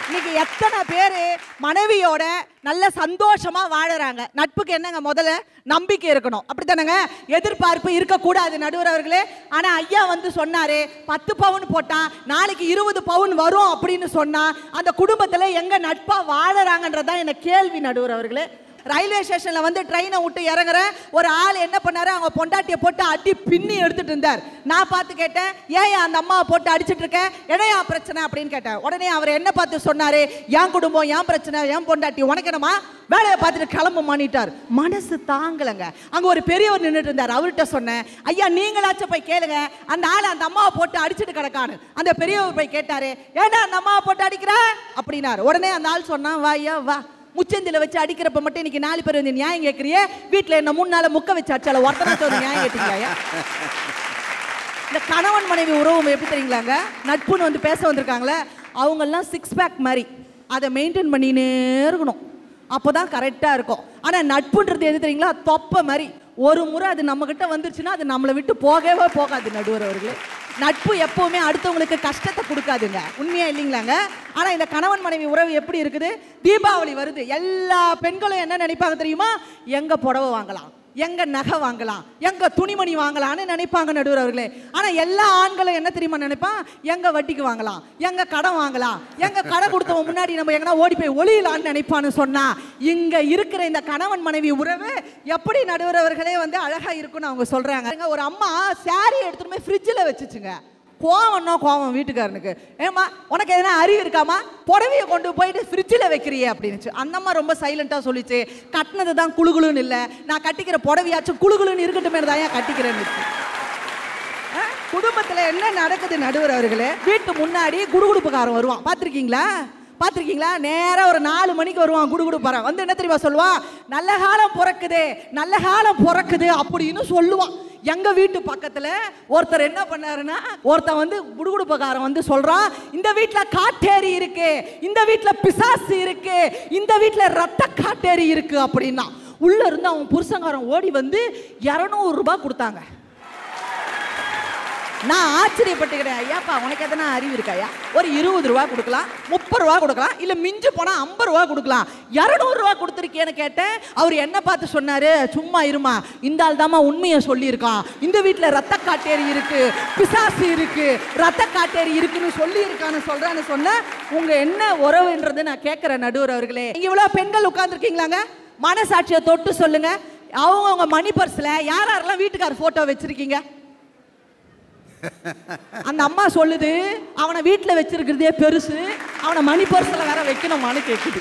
இன்னைக்கு எத்தனை பேரு மனைவியோட நல்ல சந்தோஷமா வாழறாங்க? நட்புக்கு என்னங்க முதல்ல நம்பிக்கை இருக்கணும், அப்படித்தானங்க? எதிர்பார்ப்பு இருக்கக்கூடாது நடுவர் அவர்களே. ஆனா ஐயா வந்து சொன்னாரு, 10 பவுன் போட்டா நாளைக்கு 20 பவுன் வரும் அப்படின்னு சொன்னா அந்த குடும்பத்துல எங்க நட்பா வாழறாங்கன்றதான் என்ன கேள்வி நடுவர் அவர்களே. ரயில்வே ஸ்டேஷன்ல வந்து ட்ரெயினை விட்டு இறங்குற ஒரு ஆள் என்ன பண்ணாரு, அவங்க பொண்டாட்டியை போட்டு அடி பின்னி எடுத்துட்டு இருந்தார். நான் பார்த்து கேட்டேன், ஏன் அந்த அம்மாவை போட்டு அடிச்சுட்டு இருக்க, இடையா பிரச்சனை அப்படின்னு கேட்டேன். உடனே அவர் என்ன பார்த்து சொன்னாரு, என் குடும்பம், என் பிரச்சனை, என் பொண்டாட்டி, உனக்கு என்னமா, வேலையை பார்த்துட்டு கிளம்ப மாட்டிட்டார். மனசு தாங்கலங்க. அங்க ஒரு பெரியவர் நின்றுட்டு இருந்தார். அவர்கிட்ட சொன்னேன், ஐயா நீங்களாச்சும் போய் கேளுங்க, அந்த ஆள் அந்த அம்மாவை போட்டு அடிச்சுட்டு கிடக்கான்னு. அந்த பெரியவர் போய் கேட்டாரு, ஏன்னா அந்த அம்மாவை போட்டு அடிக்கிற அப்படின்னாரு. உடனே அந்த ஆள் சொன்னா, வா ஐயா வா, முச்சந்தில வச்சு அடிக்கிறப்ப மட்டும் இன்னைக்கு 4 பேர் வந்து நியாயம் கேட்கறியே, வீட்டில் என்ன 3 நாள் முக்க வச்சு அடிச்சால ஒருத்தனாச்சும் வந்து நியாயம் கேட்டீங்களா? இந்த கணவன் மனைவி உறவு எப்படி தெரியுங்களாங்க, நட்புன்னு வந்து பேச வந்திருக்காங்களே அவங்கெல்லாம் 6 பேக் மாதிரி அதை மெயின்டைன் பண்ணினே இருக்கணும், அப்போதான் கரெக்டாக இருக்கும். ஆனால் நட்புன்றது எது தெரியுங்களா, தொப்பை மாதிரி ஒரு முறை அது நம்மக்கிட்ட வந்துருச்சுன்னா அது நம்மளை விட்டு போகவே போகாது. நடுவர் அவர்களே, நட்பு எப்பவுமே அடுத்தவங்களுக்கு கஷ்டத்தை கொடுக்காதுங்க, உண்மையா இல்லைங்களாங்க? ஆனால் இந்த கணவன் மனைவி உறவு எப்படி இருக்குது, தீபாவளி வருது, எல்லா பெண்களும் என்ன நினைப்பாங்க தெரியுமா, எங்க புடவை வாங்கலாம், எங்க நகை வாங்கலாம், எங்க துணிமணி வாங்கலாம்னு நினைப்பாங்க நடுவர் அவர்களே. ஆனா எல்லா ஆண்களும் என்ன தெரியுமா நினைப்பான், எங்க வட்டிக்கு வாங்கலாம், எங்க கடன் வாங்கலாம், எங்க கடை கொடுத்தவங்க முன்னாடி நம்ம எங்கன்னா ஓடி போய் ஒளியலான்னு நினைப்பான்னு சொன்னா, இங்க இருக்கிற இந்த கணவன் மனைவி உறவு எப்படி நடுவர் அவர்களே வந்து அழகா இருக்குன்னு அவங்க சொல்றாங்க. ஒரு அம்மா சாரி எடுத்துட்டு போய் ஃப்ரிட்ஜில் வச்சுச்சுங்க, கோவம் வீட்டுக்காரனுக்கு, ஏமா உனக்கு எதனா அறிவு இருக்காமா, புடவையை கொண்டு போயிட்டு ஃப்ரிட்ஜில் வைக்கிறியே அப்படின்னுச்சு. அந்த அம்மா ரொம்ப சைலண்டாக சொல்லிச்சு, கட்டினது தான் குழுகுலுன்னு இல்லை, நான் கட்டிக்கிற புடவையாச்சும் குழுகுலுன்னு இருக்கட்டுமே தான் ஏன் கட்டிக்கிறேன்னு. குடும்பத்தில் என்ன நடக்குது நடுவர் அவர்களே, வீட்டு முன்னாடி குடுகுடுப்புக்காரன் வருவான், பார்த்துருக்கீங்களா? நேராக ஒரு 4 மணிக்கு வருவான் குடுகுடுப்பாரன், வந்து என்ன தெரியுமா சொல்லுவான், நல்ல காலம் பிறக்குது அப்படின்னு சொல்லுவான். எங்க வீட்டு பக்கத்துல ஒருத்தர் என்ன பண்ணாருன்னா, ஒருத்தன் வந்து குடுகுடுப்பக்காரன் வந்து சொல்றான், இந்த வீட்டுல காட்டேரி இருக்கு, இந்த வீட்டுல பிசாசு இருக்கு, இந்த வீட்டுல ரத்த காட்டேரி இருக்கு அப்படின்னா, உள்ள இருந்து அவன் புருஷங்காரன் ஓடி வந்து 200 ரூபாய் கொடுத்தாங்க. நான் ஆச்சரியப்பட்டுக்கிறேன், ஐயாப்பா உனக்கு எதனா அறிவு இருக்காயா, ஒரு 20 ரூபா கொடுக்கலாம், 30 ரூபா கொடுக்கலாம், இல்ல மிஞ்சு போனா 50 ரூபா கொடுக்கலாம், 200 ரூபா கொடுத்துருக்கேன்னு கேட்டேன். அவர் என்ன பார்த்து சொன்னாரு, சும்மா இருமா, இந்த ஆள் தாமா உண்மையை சொல்லியிருக்கான், இந்த வீட்டுல ரத்த காட்டேரி இருக்கு, பிசாசு இருக்கு, ரத்த காட்டேரி இருக்குன்னு சொல்லியிருக்கான்னு சொல்றான்னு சொன்ன. உங்க என்ன உறவுன்றது நான் கேட்கிறேன் நடுவர் அவர்களே. இங்க இவ்வளவு பெண்கள் உட்கார்ந்துருக்கீங்களாங்க, மனசாட்சியை தொட்டு சொல்லுங்க, அவங்க மணி பர்ஸ்ல யாரெல்லாம் வீட்டுக்கார போட்டோ வச்சிருக்கீங்க? அந்த அம்மா சொல்லுது, அவனை வீட்டில் வச்சிருக்கிறதே பெருசு, அவனை மணி பர்ஸில் வேற வைக்கணுமான்னு கேட்குது.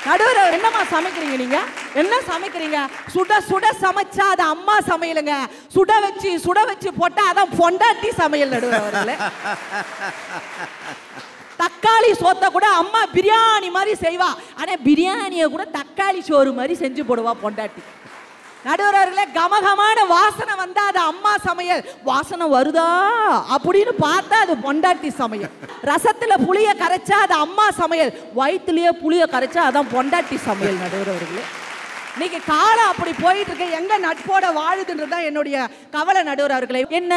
நடுவர் என்னம்மா சமைக்கிறீங்க, நீங்க என்ன சமைக்கிறீங்க? சுட சுட சமைச்சா அது அம்மா சமையலுங்க, சுட வச்சு போட்டா அதான் பொண்டாட்டி சமையல். நடுவர் அவர்களே, தக்காளி சோத்தை கூட அம்மா பிரியாணி மாதிரி செய்வா, ஆனா பிரியாணியை கூட தக்காளி சோறு மாதிரி செஞ்சு போடுவா பொண்டாட்டி. நடுவர்களே, கமகமான வாசனை வந்தா அது அம்மா சமையல், வாசனை வருதா அப்படின்னு பார்த்தா அது பொண்டாட்டி சமையல். ரசத்துல புளிய கரைச்சா அது அம்மா சமையல், வயிற்றுலயே புளிய கரைச்சா அதான் பொண்டாட்டி சமையல். நடுவர்களே, இன்னைக்கு காலம் அப்படி போயிட்டு இருக்கு, எங்க நட்போட வாழுதுன்றதுதான் என்னுடைய கவலை. நடுவர் அவர்களே, என்ன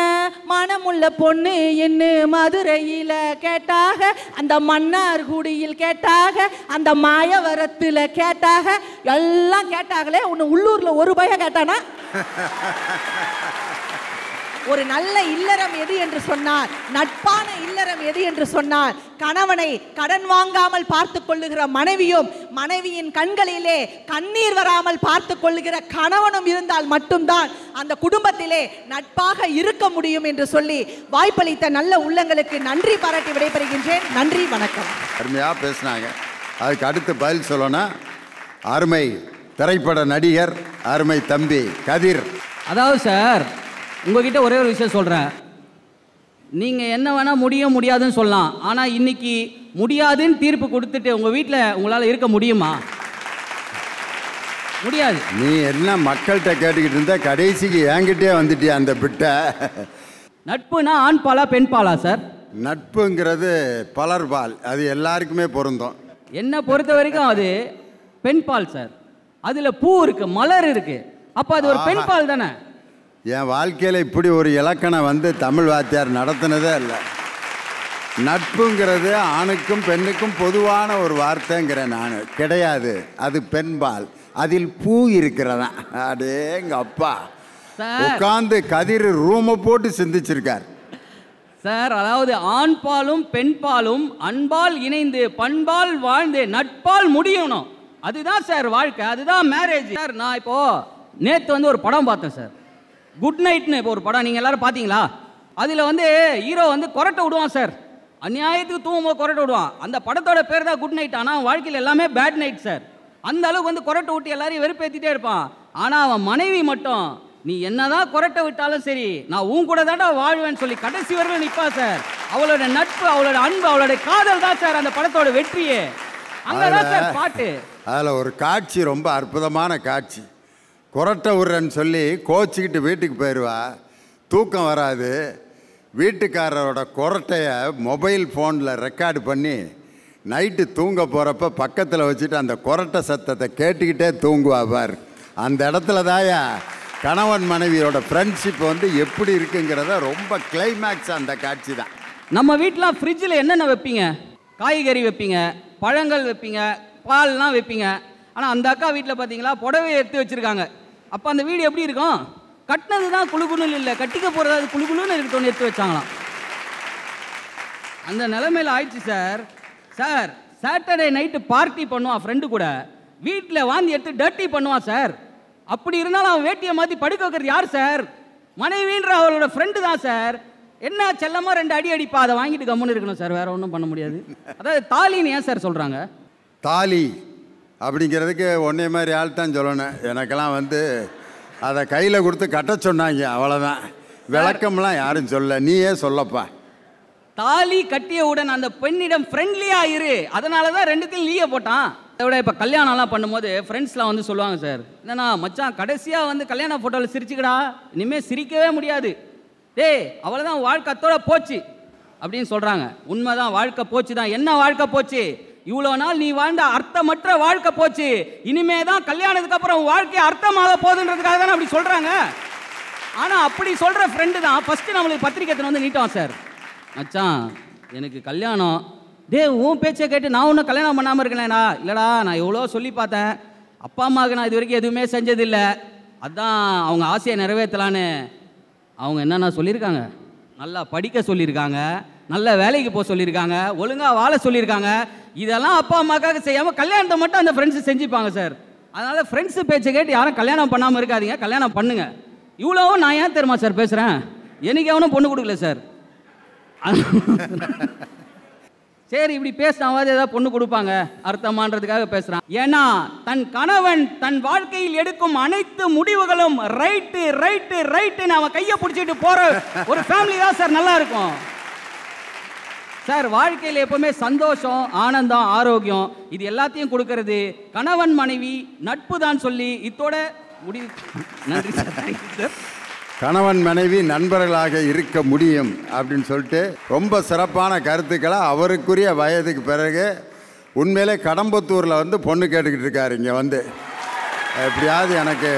மனமுள்ள பொண்ணு என்ன மதுரையில கேட்டாக, அந்த மன்னார்குடியில் கேட்டாக, அந்த மாயவரத்துல கேட்டாக, எல்லாம் கேட்டாங்களே, உன்னை உள்ளூர்ல ஒரு பய கேட்டானா? ஒரு நல்ல இல்லறம் எது என்று சொன்னார், நட்பான இல்லறம் எது என்று சொன்னார், கணவனை கடன் வாங்காமல் பார்த்து கொள்ளுகிற மனைவியும், மனைவியின் கண்களிலே கண்ணீர் வராமல் பார்த்து கொள்ளுகிற கணவனும் இருந்தால் மட்டும்தான் அந்த குடும்பத்திலே நட்பாக இருக்க முடியும் என்று சொல்லி வாய்ப்பளித்த நல்ல உள்ளங்களுக்கு நன்றி பாராட்டி விடைபெறுகின்றேன். நன்றி, வணக்கம். அருமையாக பேசினாங்க. அதுக்கு அடுத்து பதில் சொல்லணும், அருமை திரைப்பட நடிகர், அருமை தம்பி கதிர். அதாவது சார், உங்ககிட்ட ஒரே ஒரு விஷயம் சொல்கிறேன், நீங்கள் என்ன வேணால் முடியாதுன்னு சொல்லலாம், ஆனால் இன்னைக்கு முடியாதுன்னு தீர்ப்பு கொடுத்துட்டு உங்கள் வீட்டில் உங்களால் இருக்க முடியுமா? முடியாது. நீ என்ன மக்கள்கிட்ட கேட்டுக்கிட்டு இருந்தா கடைசிக்கு என்கிட்டே வந்துட்டியா அந்த பிட்டை? நட்புனா ஆண் பாலா பெண் பாலா சார்? நட்புங்கிறது பலர் பால், அது எல்லாருக்குமே பொருந்தும். என்னை பொறுத்த வரைக்கும் அது பெண் பால் சார். அதில் பூ இருக்குது, மலர் இருக்குது, அப்போ அது ஒரு பெண் பால் தானே. என் வாழ்க்கையில் இப்படி ஒரு இலக்கணம் வந்து தமிழ் வாத்தியார் நடத்தினதே இல்லை. நட்புங்கிறது ஆணுக்கும் பெண்ணுக்கும் பொதுவான ஒரு வார்த்தைங்கிறேன் நான், கிடையாது. அது பெண்பால், அதில் பூ இருக்கிறதா. அடேங்க அப்பா, உட்காந்து கதிர் ரூமை போட்டு சிந்திச்சிருக்கார் சார். அதாவது ஆண் பாலும் பெண் பாலும் அன்பால் இணைந்து பண்பால் வாழ்ந்து நட்பால் முடியணும், அதுதான் சார் வாழ்க்கை, அதுதான் மேரேஜ் சார். நான் இப்போ நேற்று வந்து ஒரு படம் பார்த்தேன் சார், குட் நைட்னு. இப்போ ஒரு படம் நீங்கள் எல்லாரும் பார்த்தீங்களா? அதில் வந்து ஹீரோ வந்து கொரட்டை விடுவான் சார், அநியாயத்துக்கு தூங்கும்போது கொரட்டை விடுவான். அந்த படத்தோட பேர் தான் குட் நைட், ஆனால் வாழ்க்கையில் எல்லாமே பேட் நைட் சார். அந்த அளவுக்கு வந்து கொரட்டை விட்டு எல்லாரையும் வெறுப்பேற்றிட்டே இருப்பான். ஆனால் அவன் மனைவி மட்டும், நீ என்னதான் கொரட்டை விட்டாலும் சரி, நான் உன் கூட தாண்டா வாழ்வேன்னு சொல்லி கடைசி வரைக்கும் நிற்பா சார். அவளோட நட்பு, அவளோட அன்பு, அவளோட காதல் தான் சார் அந்த படத்தோட வெற்றியே. அங்கதான் சார் பாட்டு. அதில் ஒரு காட்சி ரொம்ப அற்புதமான காட்சி. குரட்டை விட்றேன்னு சொல்லி கோச்சிக்கிட்டு வீட்டுக்கு போயிடுவா. தூக்கம் வராது. வீட்டுக்காரரோட குரட்டையை மொபைல் ஃபோனில் ரெக்கார்டு பண்ணி நைட்டு தூங்க போகிறப்ப பக்கத்தில் வச்சுட்டு அந்த குரட்டை சத்தத்தை கேட்டுக்கிட்டே தூங்குவா பார். அந்த இடத்துல தாயா கணவன் மனைவியோட ஃப்ரெண்ட்ஷிப் வந்து எப்படி இருக்குங்கிறத ரொம்ப கிளைமேக்ஸ் அந்த காட்சி தான். நம்ம வீட்டில் ஃப்ரிட்ஜில் என்னென்ன வைப்பீங்க? காய்கறி வைப்பீங்க, பழங்கள் வைப்பீங்க, பால்லாம் வைப்பீங்க. ஆனால் அந்த அக்கா வீட்டில் பார்த்தீங்களா புடவை எடுத்து வச்சுருக்காங்க. அப்போ அந்த வீடு எப்படி இருக்கும்? கட்டினது தான் குழுகுன்னு இல்லை, கட்டிக்க போகிறது குழுகுன்னு இருக்கணும்னு எடுத்து வச்சாங்களாம். அந்த நிலைமையில் ஆயிடுச்சு sir. Sir Saturday night party பண்ணுவான் ஃப்ரெண்டு கூட, வீட்டில் வாந்தி எடுத்து டர்ட்டி பண்ணுவான் சார். அப்படி இருந்தாலும் அவன் வேட்டியை மாற்றி படுக்க வைக்கிறது யார் சார்? மனைவின்ற அவளோட ஃப்ரெண்டு தான் சார். என்ன செல்லமாக 2 அடி அடிப்பா, அதை வாங்கிட்டு கம்முன்னு இருக்கணும் சார், வேற ஒன்றும் பண்ண முடியாது. அதாவது தாலின்னு ஏன் சார் சொல்கிறாங்க? தாலி அப்படிங்கிறதுக்கு ஒன்றே மாதிரி ஆள் தான் சொல்லணும். எனக்கெல்லாம் வந்து அதை கையில் கொடுத்து கட்ட சொன்னாங்க, அவ்வளோதான். விளக்கம்லாம் யாரும் சொல்ல, நீயே சொல்லப்பா. தாலி கட்டியவுடன் அந்த பெண்ணிடம் ஃப்ரெண்ட்லியா இரு, அதனால தான் 2த்தையும் லீய போட்டான். அதை விட இப்போ கல்யாணம்லாம் பண்ணும்போது ஃப்ரெண்ட்ஸ்லாம் வந்து சொல்லுவாங்க சார், என்னன்னா மச்சான் கடைசியாக வந்து கல்யாண ஃபோட்டோவில் சிரிச்சுக்கடா, இனிமேல் சிரிக்கவே முடியாது, டேய் அவ்வளோதான் வாழ்க்கை அத்தோட போச்சு அப்படின்னு சொல்கிறாங்க. உண்மைதான், வாழ்க்கை போச்சு தான். என்ன வாழ்க்கை போச்சு? இவ்வளோ நாள் நீ வாழ்ந்த அர்த்தமற்ற வாழ்க்கை போச்சு. இனிமே தான் கல்யாணத்துக்கு அப்புறம் வாழ்க்கை அர்த்தமாக போகுதுன்றதுக்காக தானே அப்படி சொல்கிறாங்க. ஆனால் அப்படி சொல்கிற ஃப்ரெண்டு தான் ஃபஸ்ட்டு நம்மளுக்கு பத்திரிக்கை வந்து நீட்டுவான் சார். மச்சான் எனக்கு கல்யாணம், உன் பேச்சை கேட்டு நான் ஒன்றும் கல்யாணம் பண்ணாமல் இருக்கேன்டா. இல்லைடா, நான் எவ்வளோ சொல்லி பார்த்தேன், அப்பா அம்மாவுக்கு நான் இது வரைக்கும் எதுவுமே செஞ்சதில்லை, அதான் அவங்க ஆசையை நிறைவேற்றலான்னு அவங்க என்னென்ன சொல்லியிருக்காங்க, நல்லா படிக்க சொல்லியிருக்காங்க, நல்ல வேலைக்கு போக சொல்லியிருக்காங்க, ஒழுங்காக வாழ சொல்லியிருக்காங்க. இதெல்லாம் அப்பா அம்மாக்காக செய்யாமல் கல்யாணத்தை மட்டும் அந்த ஃப்ரெண்ட்ஸு செஞ்சுப்பாங்க சார். அதனால் ஃப்ரெண்ட்ஸு பேச்சை கேட்டு யாரும் கல்யாணம் பண்ணாமல் இருக்காதீங்க, கல்யாணம் பண்ணுங்க. இவ்வளோவும் நான் ஏன் தெரியுமா சார் பேசுகிறேன்? எனக்கு எவனும் பொண்ணு கொடுக்கல சார். சரி இப்படி பேசினாவது ஏதாவது பொண்ணு கொடுப்பாங்க அர்த்தமான்றதுக்காக பேசுறான். ஏன்னா தன் கணவன் தன் வாழ்க்கையில் எடுக்கும் அனைத்து முடிவுகளும் ரைட்டு ரைட்டு ரைட்டு அவன் கையை பிடிச்சிட்டு போற ஒரு ஃபேமிலி தான் சார் நல்லா இருக்கும் சார். வாழ்க்கையில் எப்பவுமே சந்தோஷம், ஆனந்தம், ஆரோக்கியம் இது எல்லாத்தையும் கொடுக்கறது கணவன் மனைவி நட்பு தான் சொல்லி இத்தோட முடிவு. நன்றி சார். Thank you sir. கணவன் மனைவி நண்பர்களாக இருக்க முடியும் அப்படின்னு சொல்லிட்டு ரொம்ப சிறப்பான கருத்துக்களை அவருக்குரிய வயதுக்கு பிறகு உண்மையிலே கடம்பத்தூரில் வந்து பொண்ணு கேட்டுக்கிட்டு இருக்காரு. இங்கே வந்து எப்படியாவது எனக்கு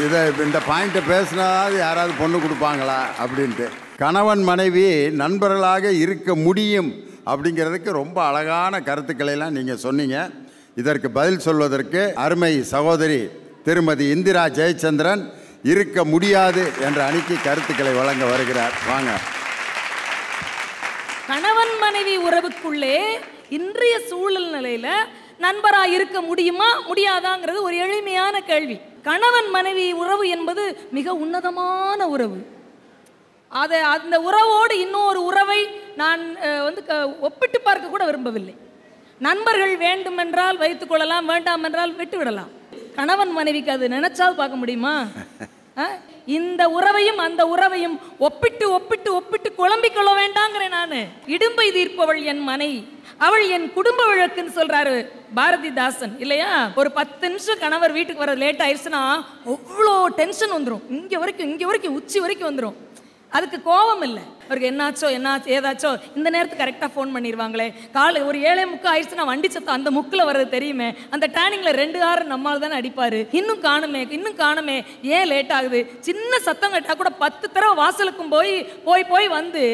இதை இந்த பாயிண்ட்டை பேசினாவது யாராவது பொண்ணு கொடுப்பாங்களா அப்படின்ட்டு. கணவன் மனைவி நண்பர்களாக இருக்க முடியும் அப்படிங்கிறதுக்கு ரொம்ப அழகான கருத்துக்களெல்லாம் நீங்கள் சொன்னீங்க. இதற்கு பதில் சொல்வதற்கு அருமை சகோதரி திருமதி இந்திரா ஜெயச்சந்திரன் இருக்க முடியாது என்ற அணிக்கு கருத்துக்களை வழங்க வருகிறார். வாங்க. கணவன் மனைவி உறவுக்குள்ளே இன்றைய சூழல் நிலையில நண்பரா இருக்க முடியுமா முடியாதாங்கிறது ஒரு எளிமையான கேள்வி. கணவன் மனைவி உறவு என்பது மிக உன்னதமான உறவு. அந்த உறவோடு இன்னொரு உறவை நான் வந்து ஒப்பிட்டு பார்க்க கூட விரும்பவில்லை. நண்பர்கள் வேண்டுமென்றால் வைத்துக் கொள்ளலாம், வேண்டாம் என்றால் விட்டுவிடலாம். கணவன் மனைவிக்கு அது நினைச்சால் பார்க்க முடியுமா? இந்த உறவையும் அந்த உறவையும் ஒப்பிட்டு ஒப்பிட்டு ஒப்பிட்டு குழம்பிக் கொள்ள வேண்டாங்கிறேன் நான். இடும்பை தீர்ப்பவள் என் மனை, அவள் என் குடும்ப வழக்குன்னு சொல்றாரு பாரதிதாசன் இல்லையா? ஒரு 10 நிமிஷம் கணவர் வீட்டுக்கு வர லேட் ஆயிடுச்சுன்னா அவ்வளோ டென்ஷன் வந்துடும். இங்கே வரைக்கும் உச்சி வரைக்கும் வந்துடும். அதுக்கு கோபம் இல்லை, அவருக்கு என்னாச்சோ ஏதாச்சோ இந்த நேரத்துக்கு கரெக்டாக ஃபோன் பண்ணிடுவாங்களே, காலை ஒரு 7:45 ஆயிடுச்சுன்னா வண்டி சத்தம் அந்த முக்கில் வர்றது தெரியுமே, அந்த டேனிங்கில் 2 ஹார் நம்மால் தானே அடிப்பார், இன்னும் காணுமே ஏன் லேட் ஆகுது, சின்ன சத்தம் கேட்டால் கூட 10 தடவை வாசலுக்கும் போய் வந்து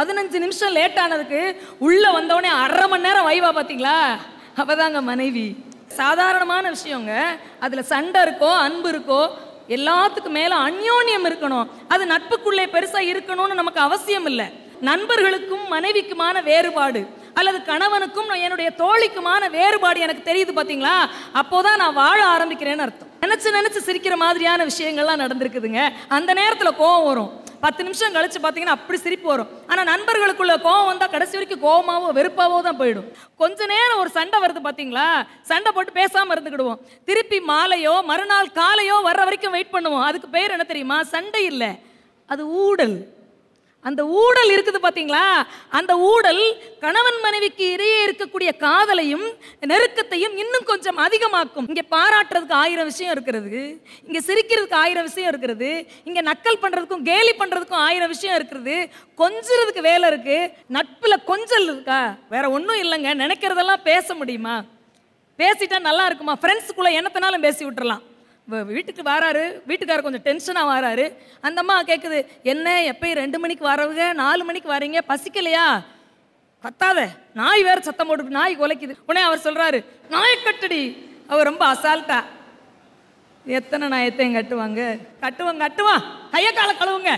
15 நிமிஷம் லேட் ஆனதுக்கு உள்ளே வந்தவொடனே 1/2 மணி நேரம் வைவா பார்த்தீங்களா? அப்போதாங்க மனைவி. சாதாரணமான விஷயங்க. அதில் சண்டை இருக்கோ அன்பு இருக்கோ, எல்லாத்துக்கும் மேல அந்யோன்யம் இருக்கணும். அது நட்புக்குள்ளே பெருசா இருக்கணும்னு நமக்கு அவசியம் இல்லை. நண்பர்களுக்கும் மனைவிக்குமான வேறுபாடு அல்லது கணவனுக்கும் என்னுடைய தோழிக்குமான வேறுபாடு எனக்கு தெரியுது பாத்தீங்களா? அப்போதான் நான் வாழ ஆரம்பிக்கிறேன்னு அர்த்தம். நினைச்சு சிரிக்கிற மாதிரியான விஷயங்கள்லாம் நடந்திருக்குதுங்க. அந்த நேரத்துல கோவம் வரும். 10 நிமிஷம் கழிச்சு பார்த்தீங்கன்னா அப்படி சிரிப்பு வரும். ஆனால் நண்பர்களுக்குள்ள கோவம் வந்தால் கடைசி வரைக்கும் கோவமாவோ வெறுப்பாவோ தான் போயிடும். கொஞ்ச நேரம் ஒரு சண்டை வருது பார்த்தீங்களா, சண்டை போட்டு பேசாமல் இருந்துக்கிடுவோம். திருப்பி மாலையோ மறுநாள் காலையோ வர்ற வரைக்கும் வெயிட் பண்ணுவோம். அதுக்கு பேர் என்ன தெரியுமா? சண்டை இல்லை, அது ஊடல். அந்த ஊடல் இருக்குது பாத்தீங்களா, அந்த ஊடல் கணவன் மனைவிக்கு இடையே இருக்கக்கூடிய காதலையும் நெருக்கத்தையும் இன்னும் கொஞ்சம் அதிகமாக்கும். இங்க பாராட்டுறதுக்கு 1000 விஷயம் இருக்கிறது, இங்க சிரிக்கிறதுக்கு 1000 விஷயம் இருக்கிறது, இங்க நக்கல் பண்றதுக்கும் கேலி பண்றதுக்கும் 1000 விஷயம் இருக்கிறது, கொஞ்சறதுக்கு வேலை இருக்கு. நட்புல கொஞ்சல் இருக்கா? வேற ஒன்றும் இல்லைங்க. நினைக்கிறதெல்லாம் பேச முடியுமா? பேசிட்டா நல்லா இருக்குமா? ஃப்ரெண்ட்ஸுக்குள்ள என்னத்தனாலும் பேசி விட்டுறலாம். வீட்டுக்கு வராரு, வீட்டுக்காரர் கொஞ்சம் டென்ஷனாக வராரு, அந்த அம்மா கேட்குது, என்ன எப்பயும் 2 மணிக்கு வரவுங்க 4 மணிக்கு வரீங்க, பசிக்கலையா? கத்தாத, நாய் வேற சத்தம் போட்டு நாய் குலைக்குது. உடனே அவர் சொல்றாரு, நாயை கட்டுடி. அவர் ரொம்ப அசால்ட்டா, எத்தனை நாயத்தையும் கட்டுவாங்க? கட்டுவான், கையை காலை கழுவுங்க.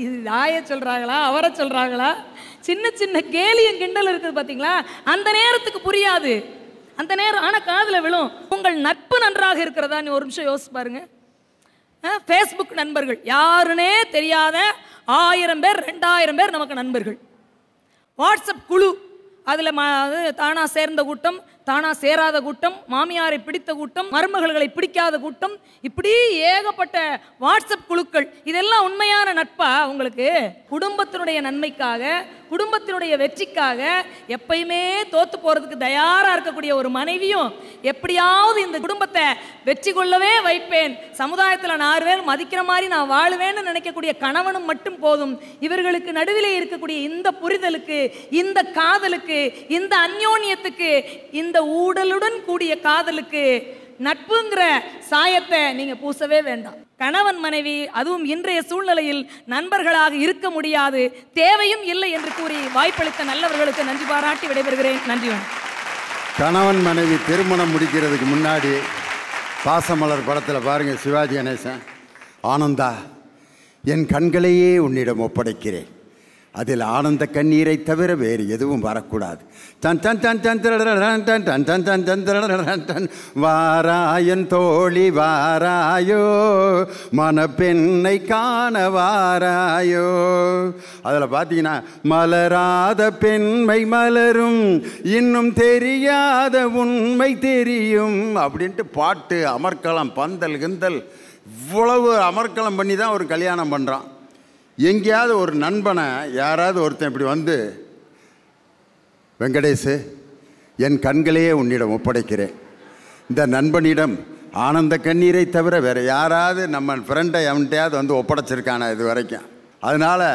இது நாயை சொல்றாங்களா அவரை சொல்றாங்களா? சின்ன சின்ன கேலியும் கிண்டல் இருக்குது பார்த்தீங்களா? அந்த நேரத்துக்கு புரியாது, அந்த நேரம் ஆனால் காதில் விழும். உங்கள் நட்பு நன்றாக இருக்கிறதா? நீ ஒரு நிமிஷம் யோசிச்சு பாருங்க. ஃபேஸ்புக் நண்பர்கள், யாருன்னே தெரியாத 1000 பேர் 2000 பேர் நமக்கு நண்பர்கள். வாட்ஸ்அப் குழு, அதில் தானா சேர்ந்த கூட்டம், தானா சேராத கூட்டம், மாமியாரை பிடித்த கூட்டம், மருமகள்களை பிடிக்காத கூட்டம், இப்படி ஏகப்பட்ட வாட்ஸ்அப் குழுக்கள். இதெல்லாம் உண்மையான நட்பா உங்களுக்கு? குடும்பத்தினுடைய நன்மைக்காக, குடும்பத்தினுடைய வெற்றிக்காக எப்பயுமே தோத்து போறதுக்கு தயாரா இருக்கக்கூடிய ஒரு மனைவியும், எப்படியாவது இந்த குடும்பத்தை வெற்றி கொள்ளவே வைப்பேன், சமுதாயத்தில் 4 பேர் மதிக்கிற மாதிரி நான் வாழுவேன்னு நினைக்கக்கூடிய கணவனும் மட்டும் போதும். இவர்களுக்கு நடுவிலே இருக்கக்கூடிய இந்த புரிதலுக்கு, இந்த காதலுக்கு, இந்த அந்யோன்யத்துக்கு, இந்த ஊடலுடன் கூடிய காதலுக்கு நட்புங்கிற சாயத்தை நீங்க பூசவே வேண்டாம். கணவன் மனைவி அதுவும் இன்றைய சூழ்நிலையில் நண்பர்களாக இருக்க முடியாது, தேவையும் இல்லை என்று கூறி வாய்ப்பளித்த நல்லவர்களுக்கு நன்றி பாராட்டி விடைபெறுகிறேன். நன்றி. கணவன் மனைவி திருமணம் முடிக்கிறதுக்கு முன்னாடி பாசமலர் படத்தில் பாருங்க, சிவாஜி கணேசன், ஆனந்தா என் கண்களையே உன்னிடம் ஒப்படைக்கிறேன், அதில் ஆனந்த கண்ணீரை தவிர வேறு எதுவும் வரக்கூடாது. தன் தன் தன் தன் டன் டன் டன் டன் டன் டன் டன் வாராயன் தோழி வாராயோ, மணப்பெண்ணை காண வாராயோ. அதில் பார்த்தீங்கன்னா, மலராத பெண்மை மலரும், இன்னும் தெரியாத உண்மை தெரியும் அப்படின்ட்டு பாட்டு, அமர்க்களம், பந்தல் கிந்தல், இவ்வளவு அமர்க்களம் பண்ணி தான் ஒரு கல்யாணம் பண்ணுறான். எங்கேயாவது ஒரு நண்பனை யாராவது ஒருத்தன் இப்படி வந்து, வெங்கடேஷ் என் கண்களையே உன்னிடம் ஒப்படைக்கிறேன், இந்த நண்பனிடம் ஆனந்த கண்ணீரை தவிர வேறு யாராவது நம்ம ஃப்ரெண்டை அவன்கிட்டையாவது வந்து ஒப்படைச்சிருக்கானா இது வரைக்கும்? அதனால்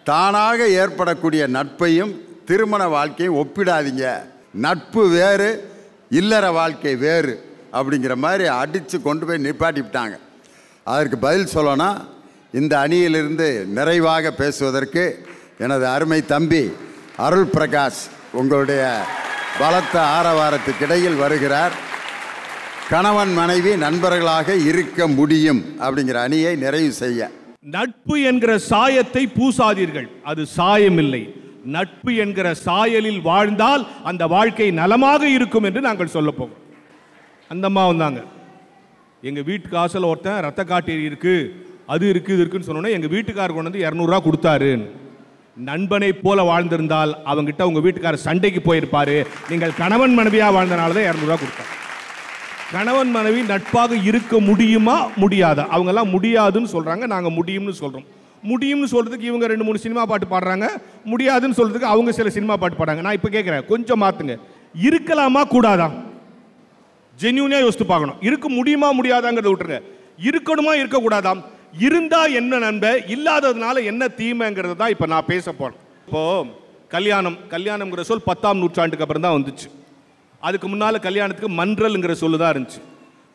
தானாக ஏற்படக்கூடிய நட்பையும் திருமண வாழ்க்கையும் ஒப்பிடாதீங்க. நட்பு வேறு, இல்லற வாழ்க்கை வேறு அப்படிங்கிற மாதிரி அடித்து கொண்டு போய் நிப்பாட்டிவிட்டாங்க. அதற்கு பதில் சொல்லணும், இந்த அணியிலிருந்து நிறைவாக பேசுவதற்கு எனது அருமை தம்பி அருள் பிரகாஷ் உங்களுடைய பலத்த ஆரவாரத்துக்கு இடையில் வருகிறார். கணவன் மனைவி நண்பர்களாக இருக்க முடியும் அப்படிங்கிற அணியை நிறைவு செய்ய. நட்பு என்கிற சாயத்தை பூசாதீர்கள், அது சாயம் இல்லை. நட்பு என்கிற சாயலில் வாழ்ந்தால் அந்த வாழ்க்கை நலமாக இருக்கும் என்று நாங்கள் சொல்ல போகிறோம். அந்த அம்மா வந்தாங்க, எங்கள் வீட்டுக்கு ஆசையில் ஒருத்தன் ரத்த காட்டேரி இருக்கு, அது இருக்குது, இது இருக்குன்னு சொன்னோன்னே எங்கள் வீட்டுக்காரர் கொண்டு வந்து 200 ரூபா கொடுத்தாரு. நண்பனை போல வாழ்ந்திருந்தால் அவங்ககிட்ட உங்கள் வீட்டுக்காரர் சண்டைக்கு போயிருப்பாரு. நீங்கள் கணவன் மனைவியாக வாழ்ந்தனால தான் 200 ரூபா கொடுத்தாங்க. கணவன் மனைவி நட்பாக இருக்க முடியுமா முடியாதா? அவங்கெல்லாம் முடியாதுன்னு சொல்கிறாங்க, நாங்கள் முடியும்னு சொல்கிறோம். முடியும்னு சொல்கிறதுக்கு இவங்க 2-3 சினிமா பாட்டு பாடுறாங்க, முடியாதுன்னு சொல்கிறதுக்கு அவங்க சில சினிமா பாட்டு பாடுறாங்க. நான் இப்போ கேட்குறேன், கொஞ்சம் மாற்றுங்க. இருக்கலாமா கூடாதா? ஜென்யூனாக யோசித்து பார்க்கணும். இருக்க முடியுமா முடியாதாங்கிறத விட்டுருங்க. இருக்கணுமா இருக்கக்கூடாதாம்? இருந்தா என்ன நன்மை, இல்லாததுனால என்ன தீமைங்கிறது தான் இப்போ நான் பேச போறேன். இப்போ கல்யாணம்ங்கிற சொல் 10ஆம் நூற்றாண்டுக்கு அப்புறம் தான் வந்துச்சு. அதுக்கு முன்னால கல்யாணத்துக்கு மன்றல்ங்கிற சொல்லு தான் இருந்துச்சு.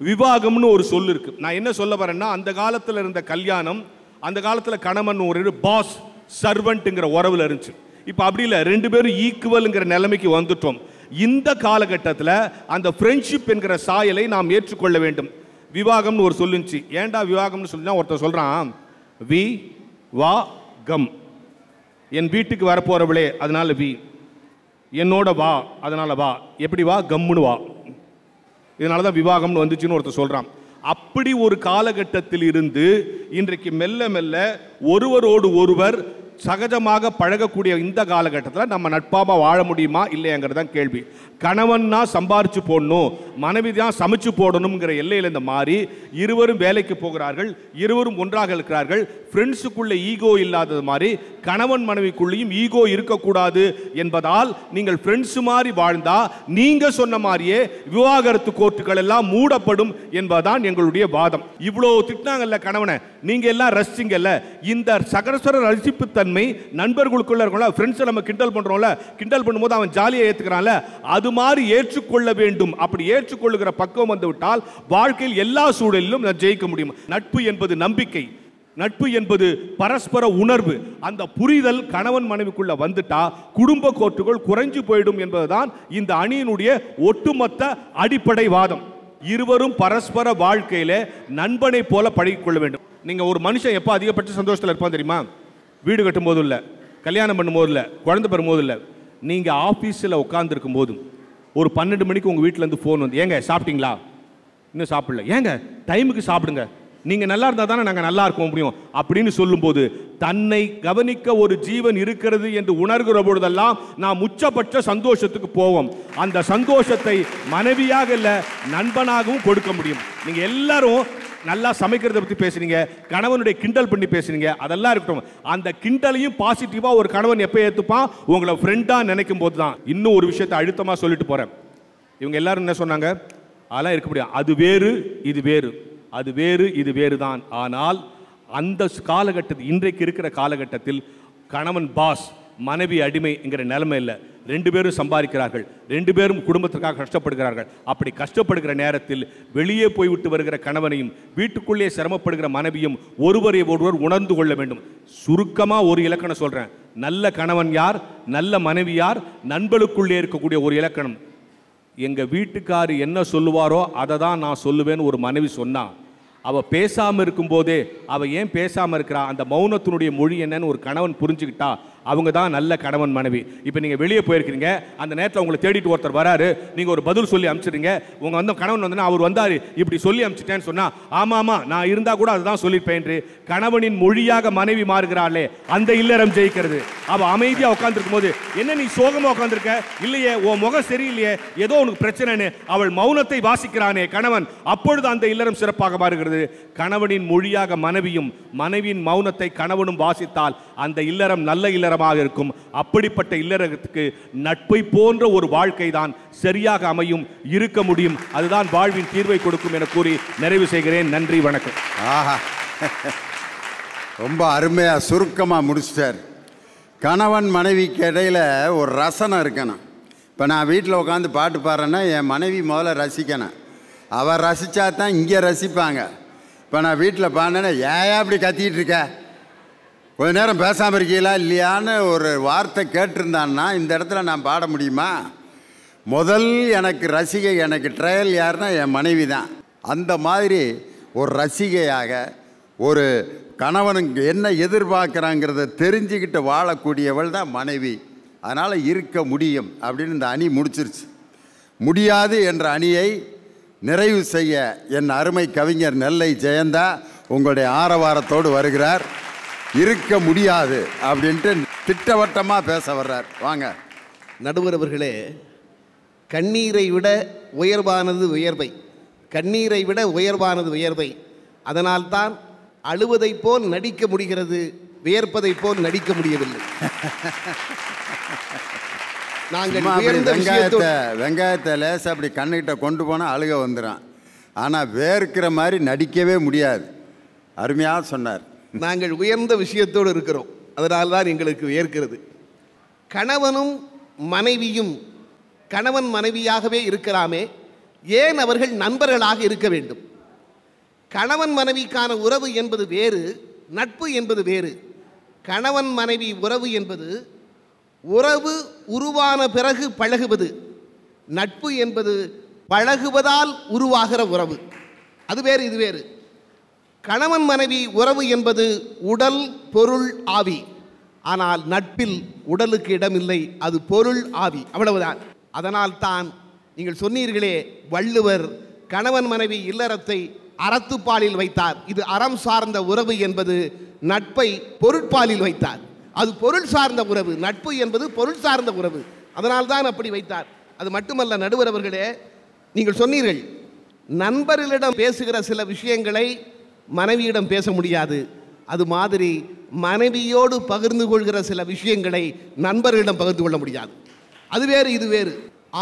விவாகம்னு ஒரு சொல் இருக்கு. நான் என்ன சொல்ல வரேன்னா, அந்த காலத்தில் இருந்த கல்யாணம், அந்த காலத்தில் கணவன் ஒரு பாஸ் சர்வெண்ட்ங்கிற உறவுல இருந்துச்சு. இப்போ அப்படி இல்லை, 2 பேரும் ஈக்குவல்ங்கிற நிலைமைக்கு வந்துட்டோம். இந்த காலகட்டத்தில் அந்த ஃப்ரெண்ட்ஷிப் என்கிற சாயலை நாம் ஏற்றுக்கொள்ள வேண்டும். விவாகம்னு ஒரு சொல்லுச்சு. ஏன்டா விவாகம்னு சொல்லினா ஒருத்தர் சொல்கிறான், வி வா கம், என் வீட்டுக்கு வரப்போறவளே அதனால வி, என்னோட வா அதனால வா, எப்படி வா, கம்முன்னு வா, இதனால தான் விவாகம்னு வந்துச்சுன்னு ஒருத்தர் சொல்கிறான். அப்படி ஒரு காலகட்டத்தில் இருந்து இன்றைக்கு மெல்ல மெல்ல ஒருவரோடு ஒருவர் சகஜமாக பழகக்கூடிய இந்த காலகட்டத்தில் நம்ம நட்பாக வாழ முடியுமா இல்லையாங்கிறது தான் கேள்வி. கணவன்னா சம்பாரிச்சு போடணும், மனைவி தான் சமைச்சு போடணுங்கிற எல்லையிலிருந்து மாறி இருவரும் வேலைக்கு போகிறார்கள், இருவரும் ஒன்றாக இருக்கிறார்கள். ஃப்ரெண்ட்ஸுக்குள்ள ஈகோ இல்லாதது மாதிரி கணவன் மனைவிக்குள்ளேயும் ஈகோ இருக்கக்கூடாது என்பதால் நீங்கள் ஃப்ரெண்ட்ஸ் மாதிரி வாழ்ந்தா நீங்க சொன்ன மாதிரியே விவாகரத்து கோர்ட்டுகள் எல்லாம் மூடப்படும் என்பதுதான் எங்களுடைய வாதம். இவ்வளவு திட்டினாங்கல்ல கணவனை, நீங்க எல்லாம் ரசிச்சிங்கல்ல, இந்த சகரஸ்வர ரசிப்பு தன்மை நண்பர்களுக்குள்ள இருக்கல, ஃப்ரெண்ட்ஸை நம்ம கிண்டல் பண்றோம்ல, கிண்டல் பண்ணும்போது அவன் ஜாலியை ஏத்துக்கிறான்ல, அது மாதிரி ஏற்றுக்கொள்ள வேண்டும். அப்படி ஏற்றுக்கொள்ளுகிற பக்குவம் வந்து விட்டால் வாழ்க்கையில் எல்லா சூழலிலும் ஜெயிக்க முடியும். நட்பு என்பது நம்பிக்கை, நட்பு என்பது பரஸ்பர உணர்வு. அந்த புரிதல் கணவன் மனைவிக்குள்ள வந்துட்டா குடும்ப கோர்ட்டுகள் குறைஞ்சு போயிடும் என்பதுதான் இந்த அணியினுடைய ஒட்டுமொத்த அடிப்படை வாதம். இருவரும் பரஸ்பர வாழ்க்கையில நண்பனை போல பழகிக்கொள்ள வேண்டும். நீங்க ஒரு மனுஷன் எப்ப அதிகபட்ச சந்தோஷத்தில் இருப்பான் தெரியுமா? வீடு கட்டும் போதும் இல்லை, கல்யாணம் பண்ணும் போது இல்லை, குழந்தை பெறும் போது இல்லை, நீங்க ஆபீஸில் உட்கார்ந்துருக்கும் போதும் ஒரு 12 மணிக்கு உங்க வீட்டில இருந்து போன் வந்து, ஏங்க சாப்பிட்டீங்களா? இன்னும் சாப்பிடல. ஏங்க டைமுக்கு சாப்பிடுங்க, நீங்க நல்லா இருந்தா தானே நாங்க நல்லா இருக்க முடியும் அப்படின்னு சொல்லும்போது தன்னை கவனிக்க ஒரு ஜீவன் இருக்கிறது என்று உணர்கிற பொழுதெல்லாம் நாம் உச்சபட்ச சந்தோஷத்துக்கு போவோம். அந்த சந்தோஷத்தை மனைவியாக இல்ல நண்பனாகவும் கொடுக்க முடியும். நீங்க எல்லாரும் நல்லா சமைக்கிறத பத்தி பேசுறீங்க, கணவனுடைய கிண்டல் பண்ணி பேசுறீங்க, அதெல்லாம் இருக்கட்டும். அந்த கிண்டலையும் பாசிட்டிவா ஒரு கணவன் எப்ப ஏத்துப்பான்? உங்களை ஃப்ரெண்டா நினைக்கும் போது தான். இன்னும் ஒரு விஷயத்தை அழுத்தமா சொல்லிட்டு போறேன். இவங்க எல்லாரும் என்ன சொன்னாங்க? அதெல்லாம் இருக்க முடியாது, அது வேறு இது வேறு, அது வேறு இது வேறு தான். ஆனால் அந்த காலகட்டத்தில், இன்றைக்கு இருக்கிற காலகட்டத்தில் கணவன் பாஸ், மனைவி அடிமை என்கிற நிலைமை இல்லை. 2 பேரும் சம்பாதிக்கிறார்கள், 2 பேரும் குடும்பத்திற்காக கஷ்டப்படுகிறார்கள். அப்படி கஷ்டப்படுகிற நேரத்தில் வெளியே போய்விட்டு வருகிற கணவனையும் வீட்டுக்குள்ளே சிரமப்படுகிற மனைவியும் ஒருவரை ஒருவர் உணர்ந்து கொள்ள வேண்டும். சுருக்கமாக ஒரு இலக்கணம் சொல்கிறேன். நல்ல கணவன் யார், நல்ல மனைவி யார், நண்பர்களுக்குள்ளே இருக்கக்கூடிய ஒரு இலக்கணம். எங்கள் வீட்டுக்காரு என்ன சொல்லுவாரோ அதை தான் நான் சொல்லுவேன்னு ஒரு மனைவி சொன்னா, அவள் பேசாமல் இருக்கும்போதே அவள் ஏன் பேசாமல் இருக்கிறா, அந்த மௌனத்தினுடைய மொழி என்னன்னு ஒரு கணவன் புரிஞ்சுக்கிட்டா அவங்க தான் நல்ல கணவன் மனைவி. இப்போ நீங்கள் வெளியே போயிருக்கிறீங்க, அந்த நேரத்தில் உங்களை தேடிட்டு ஒருத்தர் வராரு, நீங்கள் ஒரு பதில் சொல்லி அனுப்பிச்சிடுங்க. உங்கள் வந்து கணவன் வந்து அவர் வந்தார் இப்படி சொல்லி அனுப்பிச்சிட்டேன்னு சொன்னால், ஆமாம் ஆமாம் நான் இருந்தால் கூட அதுதான் சொல்லியிருப்பேன் என்று கணவனின் மொழியாக மனைவி மாறுகிறாளே, அந்த இல்லறம் ஜெயிக்கிறது. அவள் அமைதியாக உட்காந்துருக்கும் போது, என்ன நீ சோகமாக உட்காந்துருக்க, இல்லையே உன் முகம் சரியில்லையே, ஏதோ உனக்கு பிரச்சனைன்னு அவள் மௌனத்தை வாசிக்கிறானே கணவன், அப்பொழுது அந்த இல்லறம் சிறப்பாக மாறுகிறது. கணவனின் மொழியாக மனைவியும் மனைவியின் மௌனத்தை கணவனும் வாசித்தால் அந்த இல்லறம் நல்ல இல்லறமாக இருக்கும். அப்படிப்பட்ட இல்லறத்துக்கு நட்பை போன்ற ஒரு வாழ்க்கை தான் சரியாக அமையும், இருக்க முடியும். அதுதான் வாழ்வின் தீர்வை கொடுக்கும் என கூறி நிறைவு செய்கிறேன். நன்றி, வணக்கம். ஆஹா, ரொம்ப அருமையா சுருக்கமாக முடிச்சிட்டார். கணவன் மனைவிக்கு இடையில ஒரு ரசனை இருக்கணும். இப்போ நான் வீட்டில் உட்காந்து பாட்டு பாடுறேன்னா என் மனைவி முதல்ல ரசிக்கணும், அவள் ரசித்தா தான் இங்கே ரசிப்பாங்க. இப்போ நான் வீட்டில் பாடினேன்னா ஏன் அப்படி கத்திக்கிட்டு இருக்க, கொஞ்ச நேரம் பேசாமல் இருக்கீங்களா இல்லையான்னு ஒரு வார்த்தை கேட்டிருந்தான்னா இந்த இடத்துல நான் பாட முடியுமா? முதல் எனக்கு ரசிகை, எனக்கு ட்ரையல் யாருன்னா என் மனைவி தான். அந்த மாதிரி ஒரு ரசிகையாக ஒரு கணவனுக்கு என்ன எதிர்பார்க்குறாங்கிறத தெரிஞ்சுக்கிட்டு வாழக்கூடியவள் தான் மனைவி. அதனால் இருக்க முடியும் அப்படின்னு இந்த அணி முடிச்சிருச்சு. முடியாது என்ற அணியை நிறைவு செய்ய என் அருமை கவிஞர் நெல்லை ஜெயந்தா உங்களுடைய ஆரவாரத்தோடு வருகிறார். இருக்க முடியாது அப்படின்ட்டு திட்டவட்டமாக பேச வர்றார். வாங்க. நடுவர் அவர்களே, கண்ணீரை விட உயர்வானது உயர்வை, கண்ணீரை விட உயர்வானது உயர்வை. அதனால்தான் அழுவதை போல் நடிக்க முடிகிறது, வியர்ப்பதை போல் நடிக்க முடியவில்லை. நாங்கள் வெங்காயத்தை லேசாக அப்படி கண்ணுக்கிட்ட கொண்டு போனால் அழுக வந்துடும், ஆனால் வேர்க்கிற மாதிரி நடிக்கவே முடியாது. அருமையாக சொன்னார். நாங்கள் உயர்ந்த விஷயத்தோடு இருக்கிறோம், அதனால்தான் எங்களுக்கு வியர்க்கிறது. கணவனும் மனைவியும் கணவன் மனைவியாகவே இருக்கலாமே, ஏன் அவர்கள் நண்பர்களாக இருக்க வேண்டும்? கணவன் மனைவிக்கான உறவு என்பது வேறு, நட்பு என்பது வேறு. கணவன் மனைவி உறவு என்பது உறவு உருவான பிறகு பழகுவது, நட்பு என்பது பழகுவதால் உருவாகிற உறவு. அது வேறு, இது வேறு. கணவன் மனைவி உறவு என்பது உடல் பொருள் ஆவி. ஆனால் நட்பில் உடலுக்கு இடமில்லை, அது பொருள் ஆவி, அவ்வளவுதான். அதனால் தான் நீங்கள் சொன்னீர்களே, வள்ளுவர் கணவன் மனைவி இல்லறத்தை அறத்துப்பாலில் வைத்தார். இது அறம் சார்ந்த உறவு என்பது நட்பை பொருட்பாலில் வைத்தார். அது பொருள் சார்ந்த உறவு. நட்பு என்பது பொருள் சார்ந்த உறவு. அதனால்தான் அப்படி வைத்தார். அது மட்டுமல்ல நடுவர் அவர்களே, நீங்கள் சொன்னீர்கள் நண்பர்களிடம் பேசுகிற சில விஷயங்களை மனைவியிடம் பேச முடியாது. அது மாதிரி மனைவியோடு பகிர்ந்து கொள்கிற சில விஷயங்களை நண்பர்களிடம் பகிர்ந்து கொள்ள முடியாது. அது வேறு இது வேறு.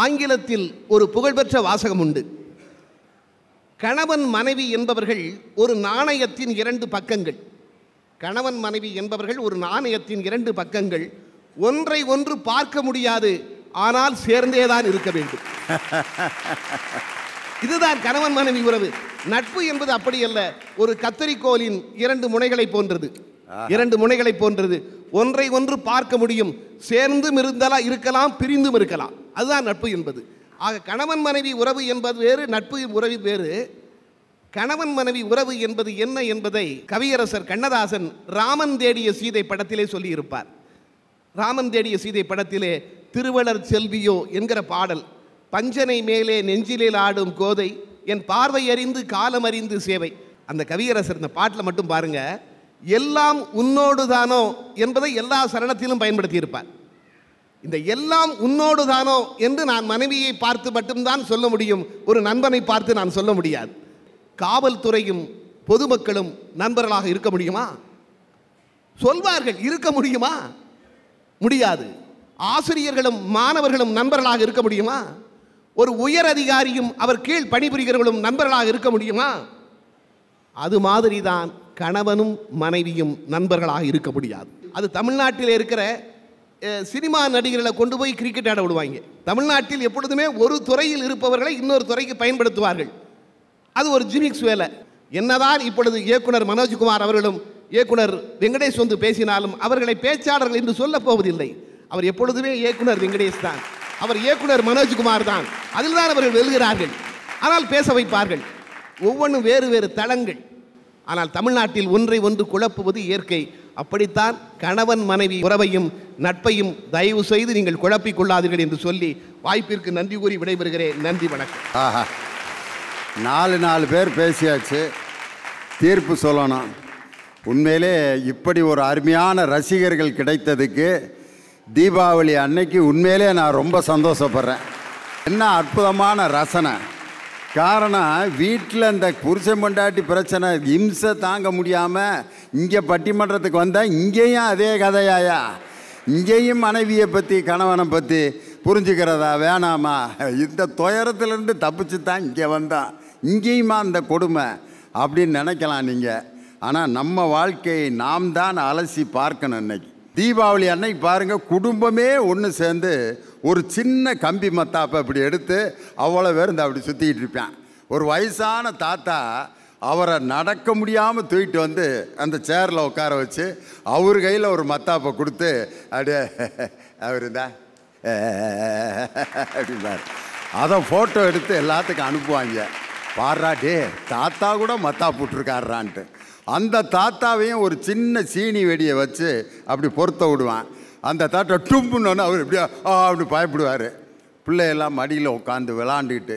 ஆங்கிலத்தில் ஒரு புகழ்பெற்ற வாசகம் உண்டு. கணவன் மனைவி என்பவர்கள் ஒரு நாணயத்தின் 2 பக்கங்கள். கணவன் மனைவி என்பவர்கள் ஒரு நாணயத்தின் 2 பக்கங்கள். ஒன்றை ஒன்று பார்க்க முடியாது, ஆனால் சேர்ந்தேதான் இருக்க வேண்டும். இதுதான் கணவன் மனைவி உறவு. நட்பு என்பது அப்படி அல்ல. ஒரு கத்தரிக்கோலின் 2 முனைகளை போன்றது. 2 முனைகளை போன்றது. ஒன்றை ஒன்று பார்க்க முடியும், சேர்ந்தும் இருக்கலாம், பிரிந்தும் இருக்கலாம். அதுதான் நட்பு என்பது. ஆக கணவன் மனைவி உறவு என்பது வேறு, நட்பு உறவு வேறு. கணவன் மனைவி உறவு என்பது என்ன என்பதை கவியரசர் கண்ணதாசன் ராமன் தேடிய சீதை படத்திலே சொல்லியிருப்பார். ராமன் தேடிய சீதை படத்திலே திருவளர் செல்வியோ என்கிற பாடல், பஞ்சனை மேலே நெஞ்சிலில் ஆடும் கோதை, என் பார்வை அறிந்து காலம் அறிந்து சேவை. அந்த கவியரசர் இந்த பாட்டில் மட்டும் பாருங்க, எல்லாம் உன்னோடு தானோ என்பதை எல்லா சரணத்திலும் பயன்படுத்தி இருப்பார். இந்த எல்லாம் உன்னோடு தானோ என்று நான் மனைவியை பார்த்து மட்டும்தான் சொல்ல முடியும், ஒரு நண்பனை பார்த்து நான் சொல்ல முடியாது. காவல்துறையும் பொதுமக்களும் நண்பர்களாக இருக்க முடியுமா? சொல்வார்கள், இருக்க முடியுமா? முடியாது. ஆசிரியர்களும் மாணவர்களும் நண்பர்களாக இருக்க முடியுமா? ஒரு உயர் அதிகாரியும் அவர் கீழ் பணிபுரிகிறவர்களும் நண்பர்களாக இருக்க முடியுமா? அது மாதிரி தான் கணவனும் மனைவியும் நண்பர்களாக இருக்க முடியாது. அது தமிழ்நாட்டில் இருக்கிற சினிமா நடிகர்களை கொண்டு போய் கிரிக்கெட் ஆட விடுவாங்க. தமிழ்நாட்டில் எப்பொழுதுமே ஒரு துறையில் இருப்பவர்களை இன்னொரு துறைக்கு பயன்படுத்துவார்கள். அது ஒரு ஜிமிக்ஸ் வேலை. என்னதான் இப்பொழுது இயக்குனர் மனோஜ்குமார் அவர்களும் இயக்குனர் வெங்கடேஷ் வந்து பேசினாலும் அவர்களை பேச்சாளர்கள் என்று சொல்ல போவதில்லை. அவர் எப்பொழுதுமே இயக்குனர் வெங்கடேஷ் தான், அவர் இயக்குனர் மனோஜ்குமார் தான். அதில் தான் அவர்கள் வெல்கிறார்கள். ஆனால் பேச வைப்பார்கள். ஒவ்வொன்றும் வேறு வேறு தளங்கள். ஆனால் தமிழ்நாட்டில் ஒன்றை ஒன்று குழப்புவது இயற்கை. அப்படித்தான் கணவன் மனைவி உறவையும் நட்பையும் தயவு செய்து நீங்கள் குழப்பிக் கொள்ளாதீர்கள் என்று சொல்லி வாய்ப்பிற்கு நன்றி கூறி விடைபெறுகிறேன். நன்றி, வணக்கம். 4 பேர் பேசியாச்சு, தீர்ப்பு சொல்லணும். உண்மையிலே இப்படி ஒரு அருமையான ரசிகர்கள் கிடைத்ததுக்கு தீபாவளி அன்னைக்கு உண்மையிலே நான் ரொம்ப சந்தோஷப்படுறேன். என்ன அற்புதமான ரசனை. காரணம், வீட்டில் இந்த புருஷன் பொண்டாட்டி பிரச்சனை இம்சை தாங்க முடியாமல் இங்கே பட்டிமன்றத்துக்கு வந்தால் இங்கேயும் அதே கதையாயா, இங்கேயும் மனைவியை பற்றி கணவனை பற்றி புரிஞ்சுக்கிறதா வேணாமா, இந்த துயரத்துலேருந்து தப்பிச்சு தான் இங்கே வந்தான், இங்கேயுமா அந்த கொடுமை அப்படின்னு நினைக்கலாம் நீங்கள். ஆனால் நம்ம வாழ்க்கையை நாம் தான் அலசி பார்க்கணும். இன்னைக்கு தீபாவளி அன்னைக்கு பாருங்கள், குடும்பமே ஒன்று சேர்ந்து ஒரு சின்ன கம்பி மத்தாப்பை அப்படி எடுத்து அவ்வளோ பேர் இந்த அப்படி சுற்றிக்கிட்டு இருப்பேன். ஒரு வயசான தாத்தா அவரை நடக்க முடியாமல் தூக்கிட்டு வந்து அந்த சேரில் உட்கார வச்சு அவர் கையில் ஒரு மத்தாப்பை கொடுத்து அப்படியே அவர் தான் அப்படின்னார். அதை ஃபோட்டோ எடுத்து எல்லாத்துக்கும் அனுப்புவாங்க. பாடுறா டே தாத்தா கூட மத்தா போட்டிருக்காருறான்ட்டு. அந்த தாத்தாவையும் ஒரு சின்ன சீனி வெடியை வச்சு அப்படி பொருத்த விடுவான். அந்த தாத்தா டும்புன்னு அவர் இப்படியா அப்படி பயப்படுவார். பிள்ளையெல்லாம் மடியில் உட்காந்து விளாண்டுக்கிட்டு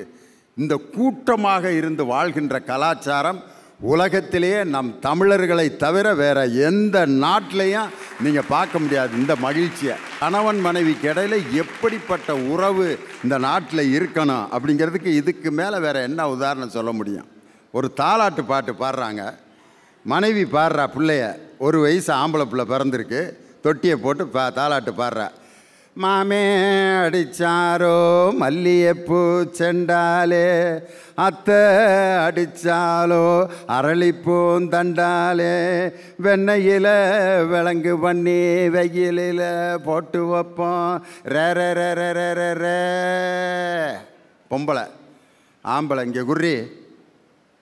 இந்த கூட்டமாக இருந்து வாழ்கின்ற கலாச்சாரம் உலகத்திலேயே நம் தமிழர்களை தவிர வேறு எந்த நாட்டிலையும் நீங்கள் பார்க்க முடியாது. இந்த மகிழ்ச்சியை கணவன் மனைவிக்கு இடையில எப்படிப்பட்ட உறவு இந்த நாட்டில் இருக்கணும் அப்படிங்கிறதுக்கு இதுக்கு மேலே வேறு என்ன உதாரணம் சொல்ல முடியும்? ஒரு தாலாட்டு பாட்டு பாடுறாங்க, மனைவி பாடுறா பிள்ளைய, 1 வயசு ஆம்பளை பிள்ளை பிறந்திருக்கு, தொட்டியை போட்டு தாலாட்டு பாடுறா. மாமே அடிச்சாரோ மல்லிகைப்பூ செண்டாலே, அத்தை அடித்தாலோ அரளிப்பூந்தண்டாலே, வெண்ணையில் விலங்கு பண்ணி வெயிலில் போட்டு வைப்போம் ரே. பொம்பளை ஆம்பளை இங்கே குர்ரி,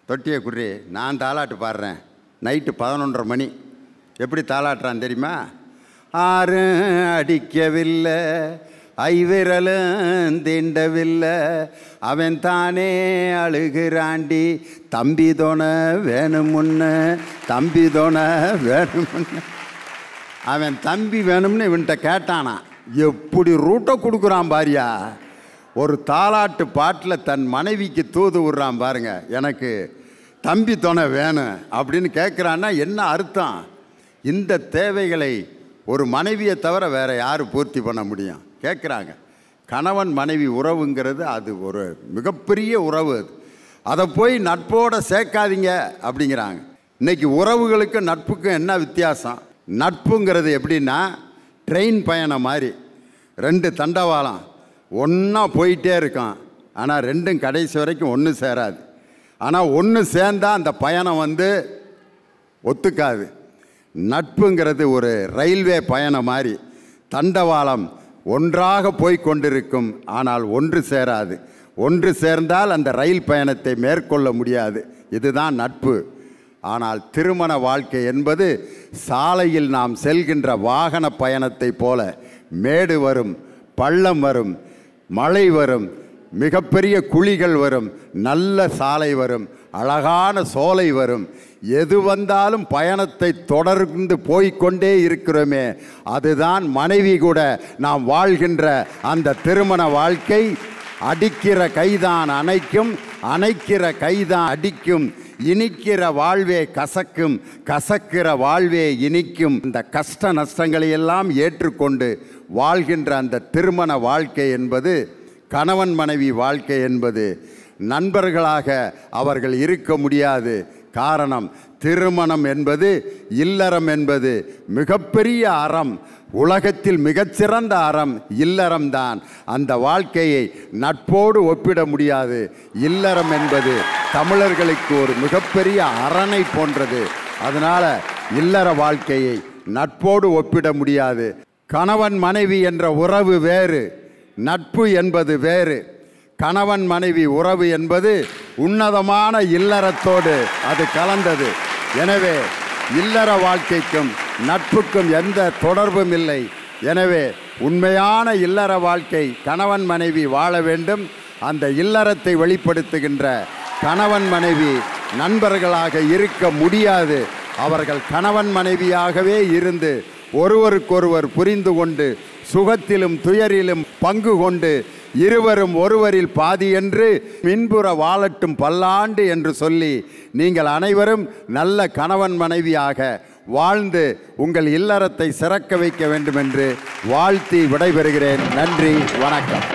தொட்டியை குர்ரி, நான் தாலாட்டு பாடுறேன். நைட்டு 11:30 மணி. எப்படி தாலாட்டுறான் தெரியுமா? 6 அடிக்கவில்லை, ஐவிரலும் தீண்டவில்லை, அவன் தானே அழுகிறாண்டி, தம்பி தோணை வேணுமுன்னு, தம்பி தோணை வேணுமுன்னு. அவன் தம்பி வேணும்னு இவன்கிட்ட கேட்டானா. எப்படி ரூட்டை கொடுக்குறான் பாரியா. ஒரு தாலாட்டு பாட்டில் தன் மனைவிக்கு தூது விடுறான் பாருங்க. எனக்கு தம்பி துணை வேணும் அப்படின்னு கேட்குறான்னா என்ன அர்த்தம்? இந்த தேவைகளை ஒரு மனைவியை தவிர வேறு யார் பூர்த்தி பண்ண முடியும் கேட்குறாங்க. கணவன் மனைவி உறவுங்கிறது அது ஒரு மிகப்பெரிய உறவு. அதை போய் நட்போடு சேர்க்காதீங்க அப்படிங்கிறாங்க. இன்றைக்கி உறவுகளுக்கும் நட்புக்கும் என்ன வித்தியாசம்? நட்புங்கிறது எப்படின்னா ட்ரெயின் பயணம் மாதிரி, 2 தண்டவாளம் ஒன்றா போயிட்டே இருக்கும். ஆனால் ரெண்டும் கடைசி வரைக்கும் ஒன்று சேராது. ஆனால் ஒன்று சேர்ந்தால் அந்த பயணம் ஒத்துக்காது. நட்புங்கிறது ஒரு ரயில்வே பயணம் மாதிரி, தண்டவாளம் ஒன்றாக போய் கொண்டிருக்கும், ஆனால் ஒன்று சேராது. ஒன்று சேர்ந்தால் அந்த ரயில் பயணத்தை மேற்கொள்ள முடியாது. இதுதான் நட்பு. ஆனால் திருமண வாழ்க்கை என்பது சாலையில் நாம் செல்கின்ற வாகன பயணத்தை போல, மேடு வரும், பள்ளம் வரும், மழை வரும், மிகப்பெரிய குழிகள் வரும், நல்ல சாலை வரும், அழகான சோலை வரும். எது வந்தாலும் பயணத்தை தொடர்ந்து போய்கொண்டே இருக்கிறோமே, அதுதான் மனைவி கூட நாம் வாழ்கின்ற அந்த திருமண வாழ்க்கை. அடிக்கிற கைதான் அணைக்கும், அணைக்கிற கைதான் அடிக்கும், இனிக்கிற வாழ்வே கசக்கும், கசக்கிற வாழ்வே இனிக்கும். இந்த கஷ்ட நஷ்டங்களை எல்லாம் ஏற்றுக்கொண்டு வாழ்கின்ற அந்த திருமண வாழ்க்கை என்பது, கணவன் மனைவி வாழ்க்கை என்பது, நண்பர்களாக அவர்கள் இருக்க முடியாது. காரணம், திருமணம் என்பது, இல்லறம் என்பது மிகப்பெரிய அறம். உலகத்தில் மிகச்சிறந்த அறம் இல்லறம்தான். அந்த வாழ்க்கையை நட்போடு ஒப்பிட முடியாது. இல்லறம் என்பது தமிழர்களுக்கு ஒரு மிகப்பெரிய அரணை போன்றது. அதனால் இல்லற வாழ்க்கையை நட்போடு ஒப்பிட முடியாது. கணவன் மனைவி என்ற உறவு வேறு, நட்பு என்பது வேறு. கணவன் மனைவி உறவு என்பது உன்னதமான இல்லறத்தோடு அது கலந்தது. எனவே இல்லற வாழ்க்கைக்கும் நட்புக்கும் எந்த தொடர்பும் இல்லை. எனவே உண்மையான இல்லற வாழ்க்கை கணவன் மனைவி வாழ வேண்டும். அந்த இல்லறத்தை வெளிப்படுத்துகின்ற கணவன் மனைவி நண்பர்களாக இருக்க முடியாது. அவர்கள் கணவன் மனைவியாகவே இருந்து ஒருவருக்கொருவர் புரிந்து கொண்டு சுகத்திலும் துயரிலும் பங்கு கொண்டு இருவரும் ஒருவரில் பாதி என்று மின்புற வாழட்டும் பல்லாண்டு என்று சொல்லி நீங்கள் அனைவரும் நல்ல கணவன் மனைவியாக வாழ்ந்து உங்கள் இல்லறத்தை சிறக்க வைக்க வேண்டும் என்று வாழ்த்தி விடைபெறுகிறேன். நன்றி, வணக்கம்.